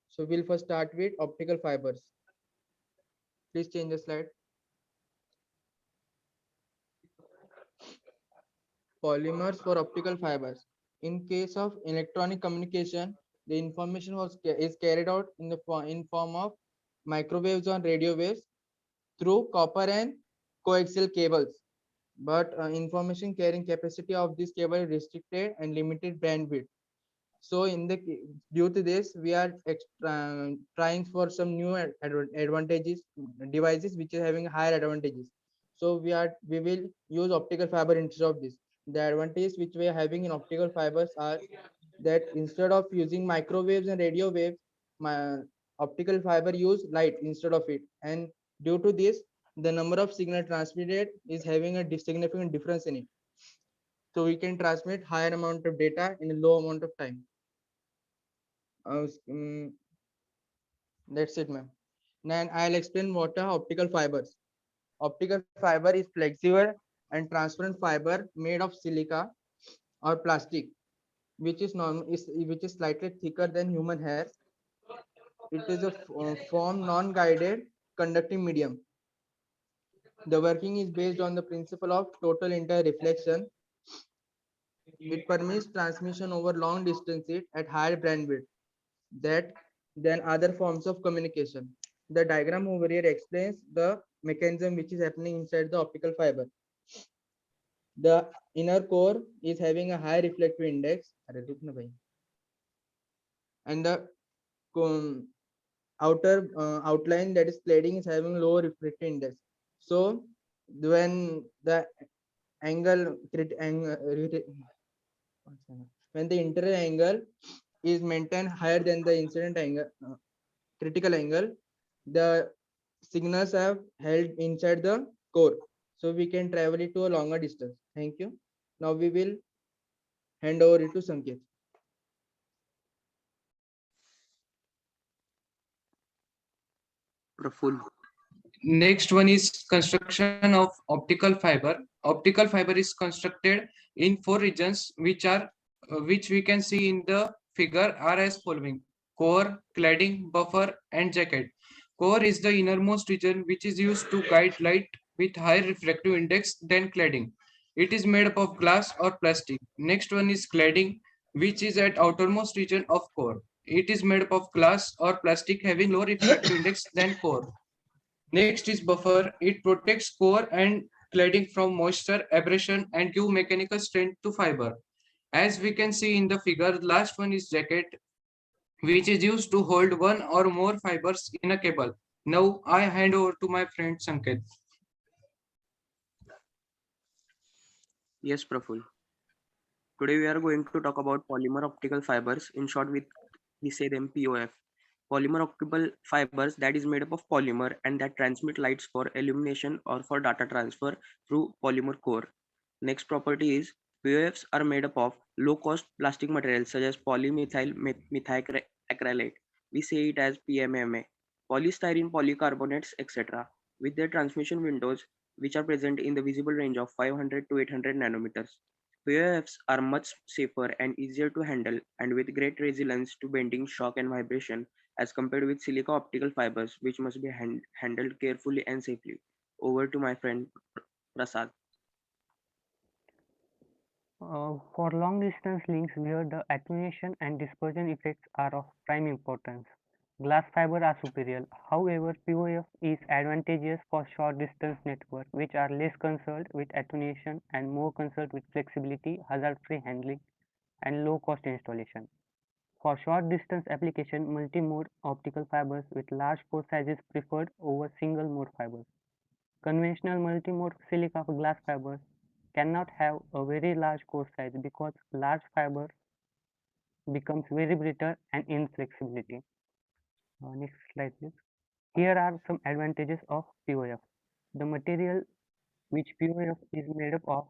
So we'll first start with optical fibers. Please change the slide. Polymers for optical fibers. In case of electronic communication, the information is carried out in form of microwaves or radio waves through copper and coaxial cables. But information carrying capacity of this cable is restricted and limited bandwidth. So due to this, we are trying for some new advantages devices which are having higher advantages. So we will use optical fiber instead of this. The advantage which we are having in optical fibers are that instead of using microwaves and radio waves, my optical fiber use light instead of it. And due to this, the number of signal transmitted is having a significant difference in it. So we can transmit higher amount of data in a low amount of time. That's it, ma'am. Then I'll explain what are optical fibers. Optical fiber is flexible and transparent fiber made of silica or plastic, which is slightly thicker than human hair. It is a form non-guided conducting medium. The working is based on the principle of total inter-reflection. It permits transmission over long distances at higher bandwidth than other forms of communication. The diagram over here explains the mechanism which is happening inside the optical fiber. The inner core is having a high reflective index, and the outer outline, that is cladding, is having low reflective index. So when the when the interior angle is maintained higher than the incident angle, critical angle, the signals are held inside the core, so we can travel it to a longer distance. Thank you. Now we will hand over it to Sanket. Praful. Next one is construction of optical fiber. Optical fiber is constructed in 4 regions, which we can see in the figure are as following: core, cladding, buffer, and jacket. Core is the innermost region which is used to guide light with higher refractive index than cladding. It is made up of glass or plastic. Next one is cladding, which is at outermost region of core. It is made up of glass or plastic having low refractive index than core. Next is buffer. It protects core and cladding from moisture, abrasion, and give mechanical strength to fiber. As we can see in the figure, the last one is jacket, which is used to hold one or more fibers in a cable. Now I hand over to my friend Sanket. Yes, Praful. Today we are going to talk about polymer optical fibers. In short, we say them POF. Polymer optical fibers that is made up of polymer and that transmit lights for illumination or for data transfer through polymer core. Next property is POFs are made up of low-cost plastic materials such as polymethyl methacrylate. We say it as PMMA, polystyrene, polycarbonates, etc. with their transmission windows which are present in the visible range of 500 to 800 nanometers. POFs are much safer and easier to handle and with great resilience to bending, shock, and vibration as compared with silica optical fibers, which must be handled carefully and safely. Over to my friend Prasad. For long distance links where the attenuation and dispersion effects are of prime importance, glass fiber are superior. However, POF is advantageous for short distance networks which are less concerned with attenuation and more concerned with flexibility, hazard-free handling, and low-cost installation. For short distance application, multi-mode optical fibers with large pore sizes preferred over single mode fibers. Conventional multi-mode silica glass fibers cannot have a very large core size because large fiber becomes very brittle and inflexibility. Next slide, please. Here are some advantages of POF. The material which POF is made up of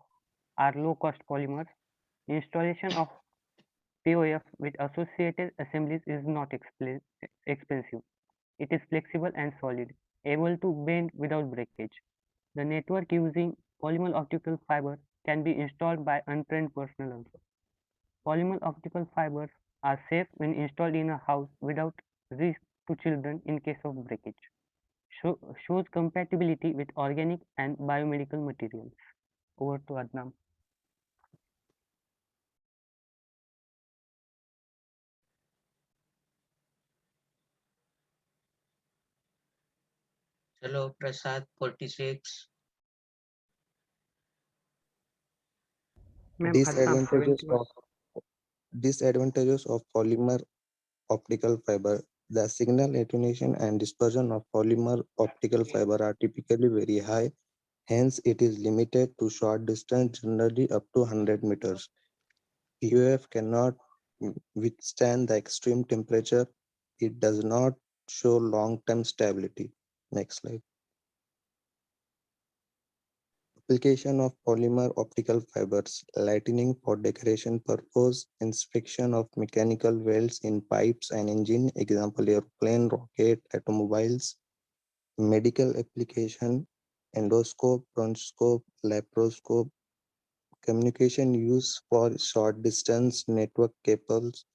are low-cost polymers. Installation of POF with associated assemblies is not expensive. It is flexible and solid, able to bend without breakage. The network using polymer optical fiber can be installed by untrained personnel also. Polymer optical fibers are safe when installed in a house without risk to children in case of breakage. Shows compatibility with organic and biomedical materials. Over to Adnam. Hello, Prasad 46. Disadvantages of polymer optical fiber. The signal attenuation and dispersion of polymer optical fiber are typically very high Hence, it is limited to short distance, generally up to 100 meters. POF cannot withstand the extreme temperature. It does not show long-term stability. Next slide. Application of polymer optical fibers, lightening for decoration purpose, inspection of mechanical welds in pipes and engine, example airplane, rocket, automobiles, medical application, endoscope, bronchoscope, laparoscope, communication use for short distance network cables,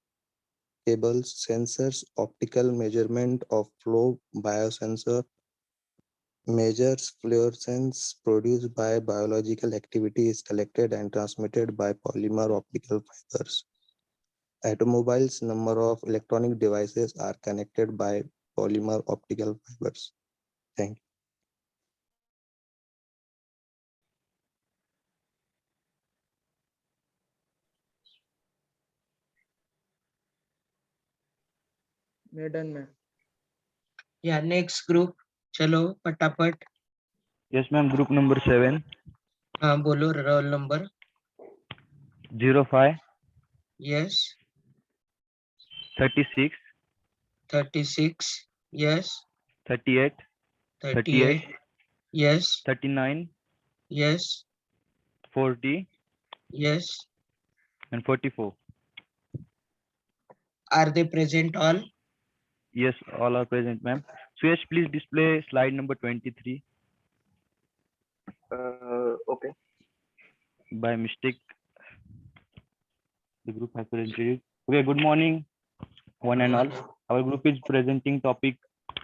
sensors, optical measurement of flow, biosensor, measures fluorescence produced by biological activity is collected and transmitted by polymer optical fibers. Automobiles number of electronic devices are connected by polymer optical fibers. Thank you. मैं done में Yeah, next group. चलो फटाफट. Yes, ma'am. Group number 7. हाँ बोलो roll number. 05. Yes. 36. 36. Yes. 38. 38. Yes. 39. Yes. 40. Yes. And 44. Are they present all? Yes, all are present, ma'am. Suyash, please display slide number 23. Okay. By mistake, the group has presented it. Okay, good morning, one and all. Our group is presenting topic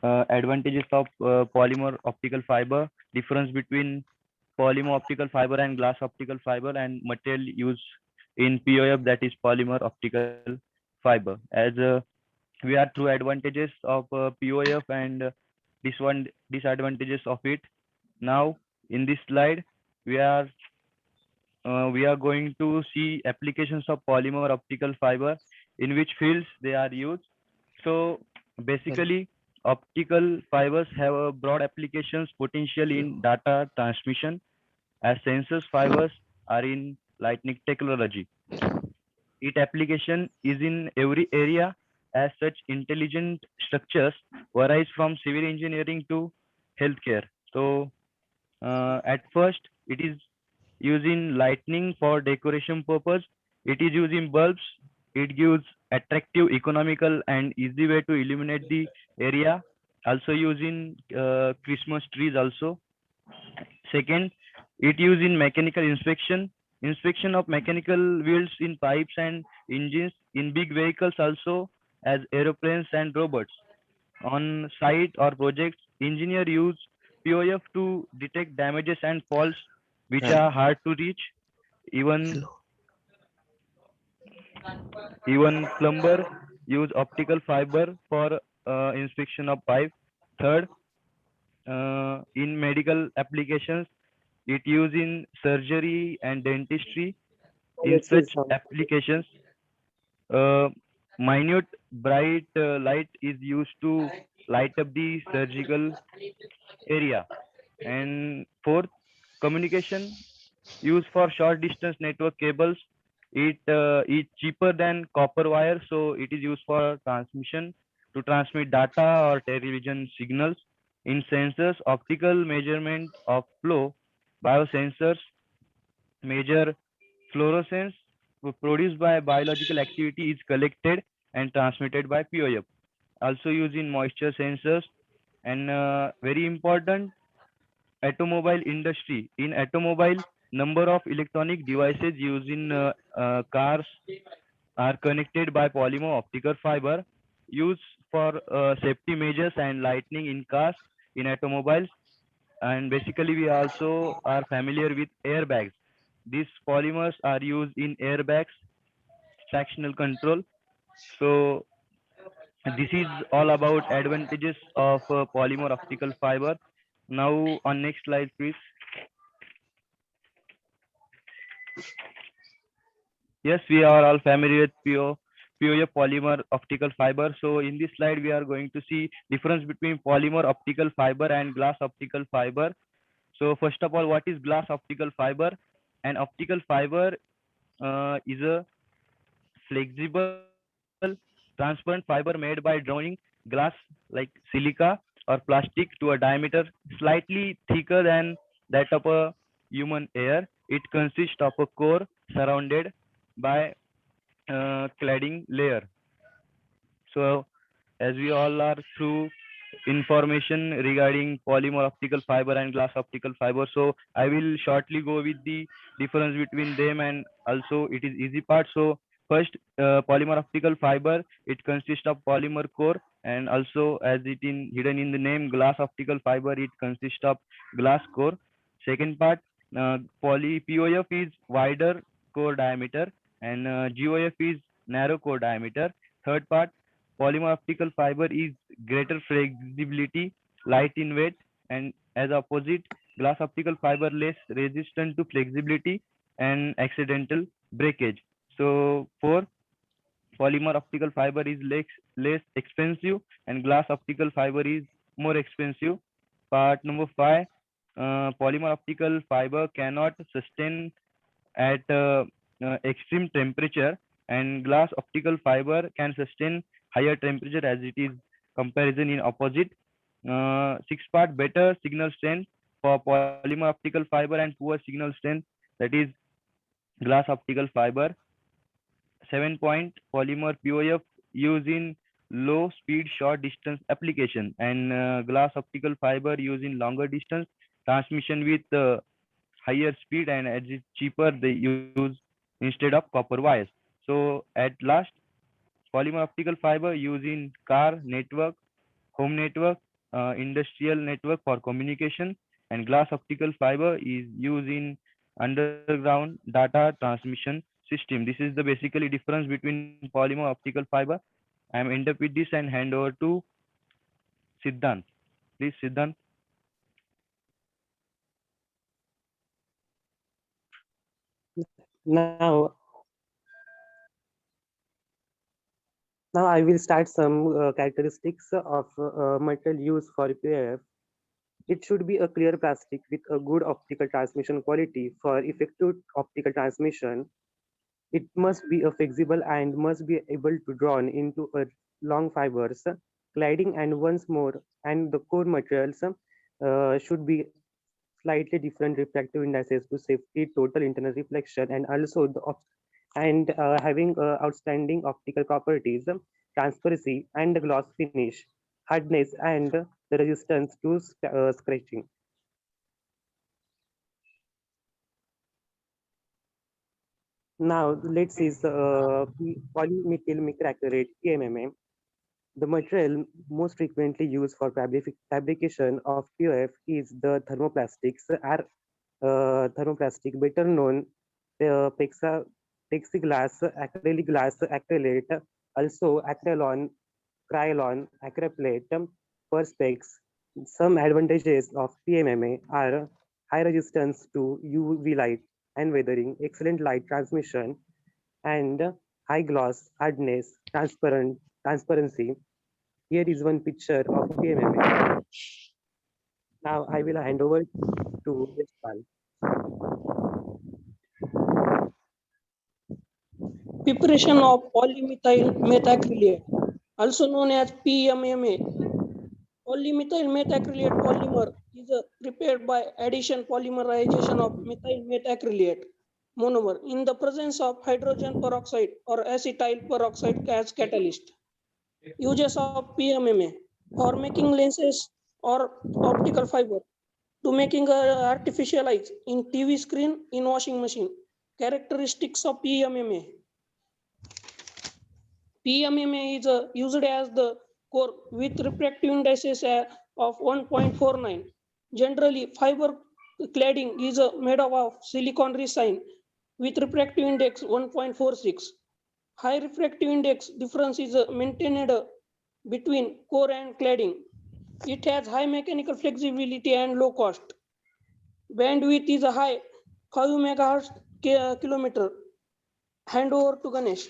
advantages of polymer optical fiber, difference between polymer optical fiber and glass optical fiber, and material used in POF, that is polymer optical fiber. As we are through advantages of POF and disadvantages of it. Now in this slide we are going to see applications of polymer optical fiber, in which fields they are used. So basically optical fibers have a broad applications potential in data transmission, as sensors fibers are in lightning technology. Its application is in every area. As such, intelligent structures varies from civil engineering to healthcare. So at first it is using lighting for decoration purpose. It is using bulbs. It gives attractive, economical and easy way to illuminate the area. Also using Christmas trees also. Second, it used in mechanical inspection of mechanical wheels in pipes and engines in big vehicles, also as aeroplanes and robots. On site or projects, engineer use POF to detect damages and faults which are hard to reach. Even plumber use optical fiber for inspection of pipe. Third, in medical applications, it used in surgery and dentistry. In such applications, minute bright light is used to light up the surgical area. And fourth, communication used for short distance network cables. It is cheaper than copper wire, so it is used for transmission to transmit data or television signals. In sensors, optical measurement of flow, biosensors measure fluorescence produced by biological activity is collected and transmitted by POF. Also used in moisture sensors, and very important, automobile industry. In automobile, number of electronic devices used in cars are connected by polymer optical fiber, used for safety measures and lighting in cars, in automobiles. And basically we also are familiar with airbags. These polymers are used in airbags, tractional control. So this is all about advantages of polymer optical fiber. Now on next slide, please. Yes, we are all familiar with POF, polymer optical fiber. So in this slide, we are going to see difference between polymer optical fiber and glass optical fiber. So first of all, what is glass optical fiber? An optical fiber is a flexible, transparent fiber made by drawing glass like silica or plastic to a diameter slightly thicker than that of a human hair. It consists of a core surrounded by cladding layer. So as we all are through information regarding polymer optical fiber and glass optical fiber, so I will shortly go with the difference between them, and also it is easy part. So first, polymer optical fiber, it consists of polymer core, and also as it in hidden in the name glass optical fiber, it consists of glass core. Second part, poly POF is wider core diameter, and GOF is narrow core diameter. Third part, polymer optical fiber is greater flexibility, light in weight, and as opposite, glass optical fiber less resistant to flexibility and accidental breakage. So four, polymer optical fiber is less expensive, and glass optical fiber is more expensive. Part number five, polymer optical fiber cannot sustain at extreme temperature, and glass optical fiber can sustain higher temperature as it is comparison in opposite. Six part, better signal strength for polymer optical fiber and poor signal strength, that is glass optical fiber. 7 point, polymer POF used in low speed short distance application, and glass optical fiber used in longer distance transmission with higher speed, and as it's cheaper they use instead of copper wires. So at last, polymer optical fiber used in car network, home network, industrial network for communication, and glass optical fiber is used in underground data transmission system. This is the basically difference between polymer optical fiber. I am end up with this and hand over to Siddhant. Please, Siddhant. Now, now I will start some characteristics of metal used for PAF. It should be a clear plastic with a good optical transmission quality for effective optical transmission. It must be a flexible and must be able to drawn into a long fibers, cladding, and once more, and the core materials should be slightly different refractive indices to safety total internal reflection, and also having outstanding optical properties, transparency and gloss finish, hardness, and the resistance to scratching. Now let's see polymethyl microacrylate PMMA. The material most frequently used for fabrication of POF is the thermoplastics, are thermoplastic, better known plexiglass, acrylic glass, acrylate, also acrylon, Krylon, acryplate, perspex. Some advantages of PMMA are high resistance to UV light and weathering, excellent light transmission, and high gloss, hardness, transparency. Here is one picture of PMMA. Now I will hand over to Vishpal. Preparation of polymethyl methacrylate, also known as PMMA. Polymethyl methacrylate polymer is prepared by addition polymerization of methyl methacrylate monomer in the presence of hydrogen peroxide or acetyl peroxide as catalyst. Uses of PMMA for making lenses or optical fiber, to making artificial eyes in TV screen, in washing machine. Characteristics of PMMA. PMMA is used as the core with refractive indices of 1.49. Generally, fiber cladding is made of silicon resin with refractive index 1.46. High refractive index difference is maintained between core and cladding. It has high mechanical flexibility and low cost. Bandwidth is a high 5 megahertz kilometer. Hand over to Ganesh.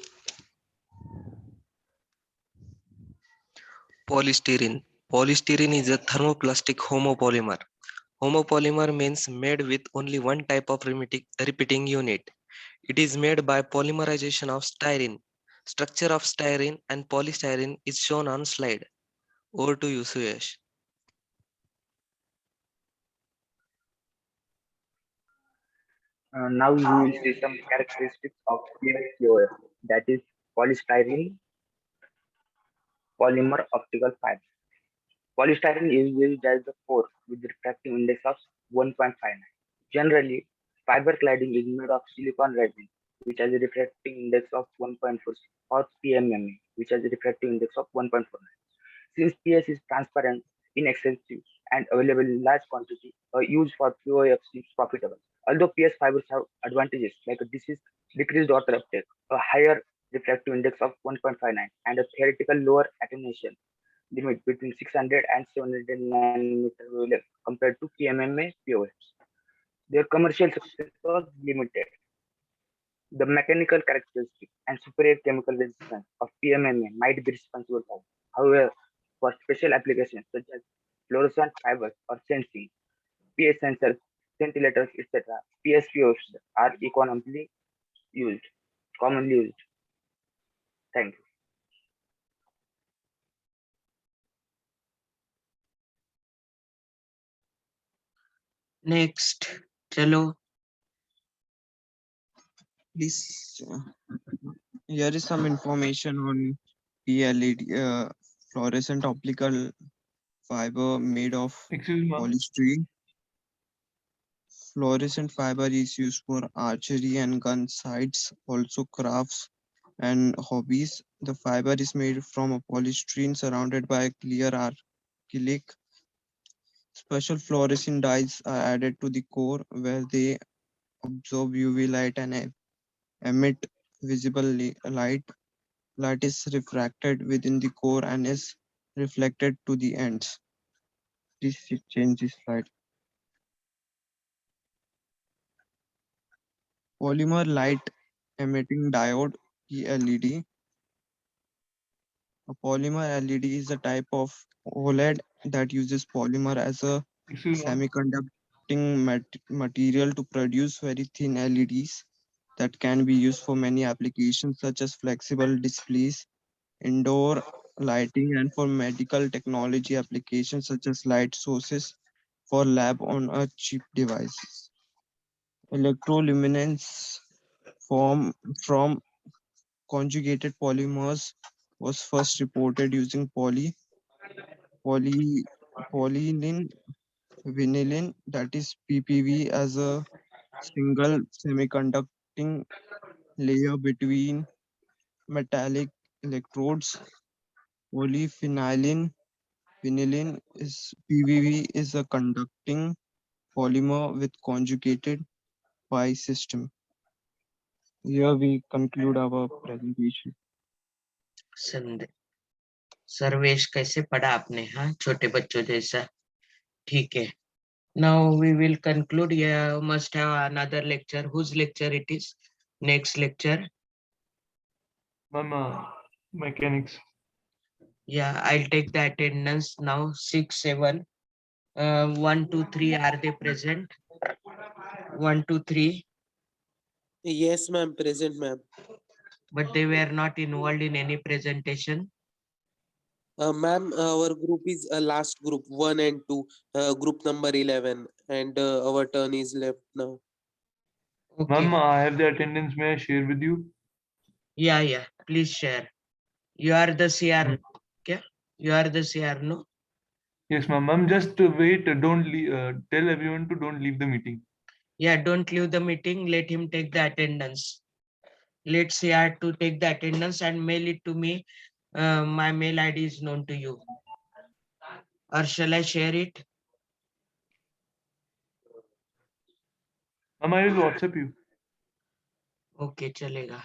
Polystyrene. Polystyrene is a thermoplastic homopolymer. Homopolymer means made with only one type of repeating unit. It is made by polymerization of styrene. Structure of styrene and polystyrene is shown on slide. Over to you, Suyash. Now we will see some characteristics of PFPOF, that is polystyrene polymer optical fiber. Polystyrene is used as the core with refractive index of 1.59. Generally, fiber cladding is made of silicon resin, which has a refractive index of 1.46, or PMMA, which has a refractive index of 1.49. Since PS is transparent, inexpensive, and available in large quantity, use for POF seems profitable. Although PS fibers have advantages like a decreased water uptake, a higher refractive index of 1.59, and a theoretical lower attenuation limit between 600 and 700 nanometer wavelength compared to PMMA POFs. Their commercial success was limited. The mechanical characteristics and superior chemical resistance of PMMA might be responsible for. However, for special applications such as fluorescent fibers or sensing, PS sensors, scintillators, etc., PSPOs are commonly used. Thank you. Next, chalo. Please, here is some information on PLED, fluorescent optical fiber made of polystyrene. Fluorescent fiber is used for archery and gun sights, also crafts and hobbies. The fiber is made from a polystyrene surrounded by a clear acrylic. Special fluorescent dyes are added to the core where they absorb UV light and emit visible light. Light is refracted within the core and is reflected to the ends. Please change this slide. Polymer light emitting diode, PLED. A polymer LED is a type of OLED that uses polymer as a semiconducting material to produce very thin LEDs that can be used for many applications such as flexible displays, indoor lighting, and for medical technology applications such as light sources for lab on a chip devices. Electroluminescence form from conjugated polymers was first reported using polyethylene vinylene, that is PPV, as a single semiconducting layer between metallic electrodes. Polyphenylene vinylene is PVV is a conducting polymer with conjugated pi system. Here we conclude our presentation. Sarvesh कैसे पढ़ा आपने? हाँ, छोटे बच्चों जैसा. ठीक है. Now we will conclude. You must have another lecture. Whose lecture it is? Next lecture. Mechanics. Yeah, I'll take the attendance now. 6, 7. 1, 2, 3. Are they present? 1, 2, 3. Yes, ma'am. Present, ma'am. But they were not involved in any presentation. Ma'am, our group is last group 1 and 2, group number 11, and our turn is left now. Okay. Ma'am, I have the attendance. May I share with you? Yeah. Please share. You are the CR. Okay? You are the CR, no? Yes, ma'am. Ma'am, just wait. Don't tell everyone to don't leave the meeting. Yeah, don't leave the meeting. Let him take the attendance. Let CR to take the attendance and mail it to me. My mail ID is known to you. Or shall I share it? Ma'am, I will WhatsApp you. Okay, chalega.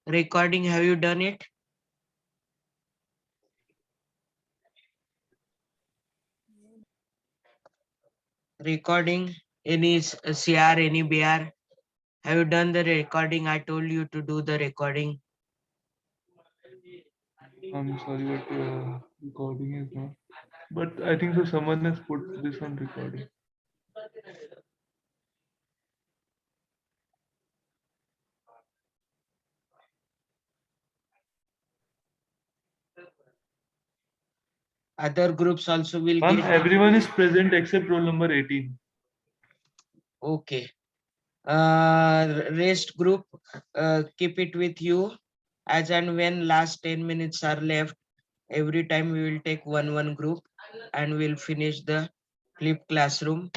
Recording, have you done it? recording? Any CR, any BR? Have you done the recording? I told you to do the recording. I'm sorry, but recording is not. But I think so someone has put this on recording. Other groups also will Ma'am, get. everyone is present except roll number 18. Okay. Rest group, keep it with you. As and when last 10 minutes are left, every time we will take one group and we'll finish the flipped classroom.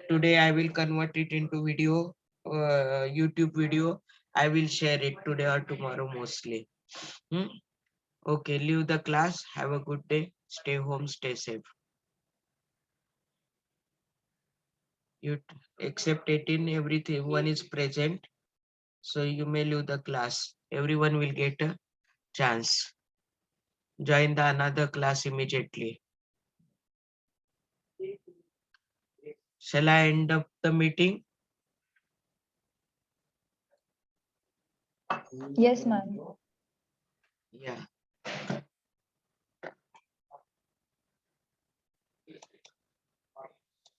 Today I will convert it into video, YouTube video. I will share it today or tomorrow mostly. Okay, leave the class. Have a good day. Stay home, stay safe. You except 18, everything one is present. So you may leave the class. Everyone will get a chance. Join the another class immediately. Shall I end up the meeting? Yes, ma'am. Yeah.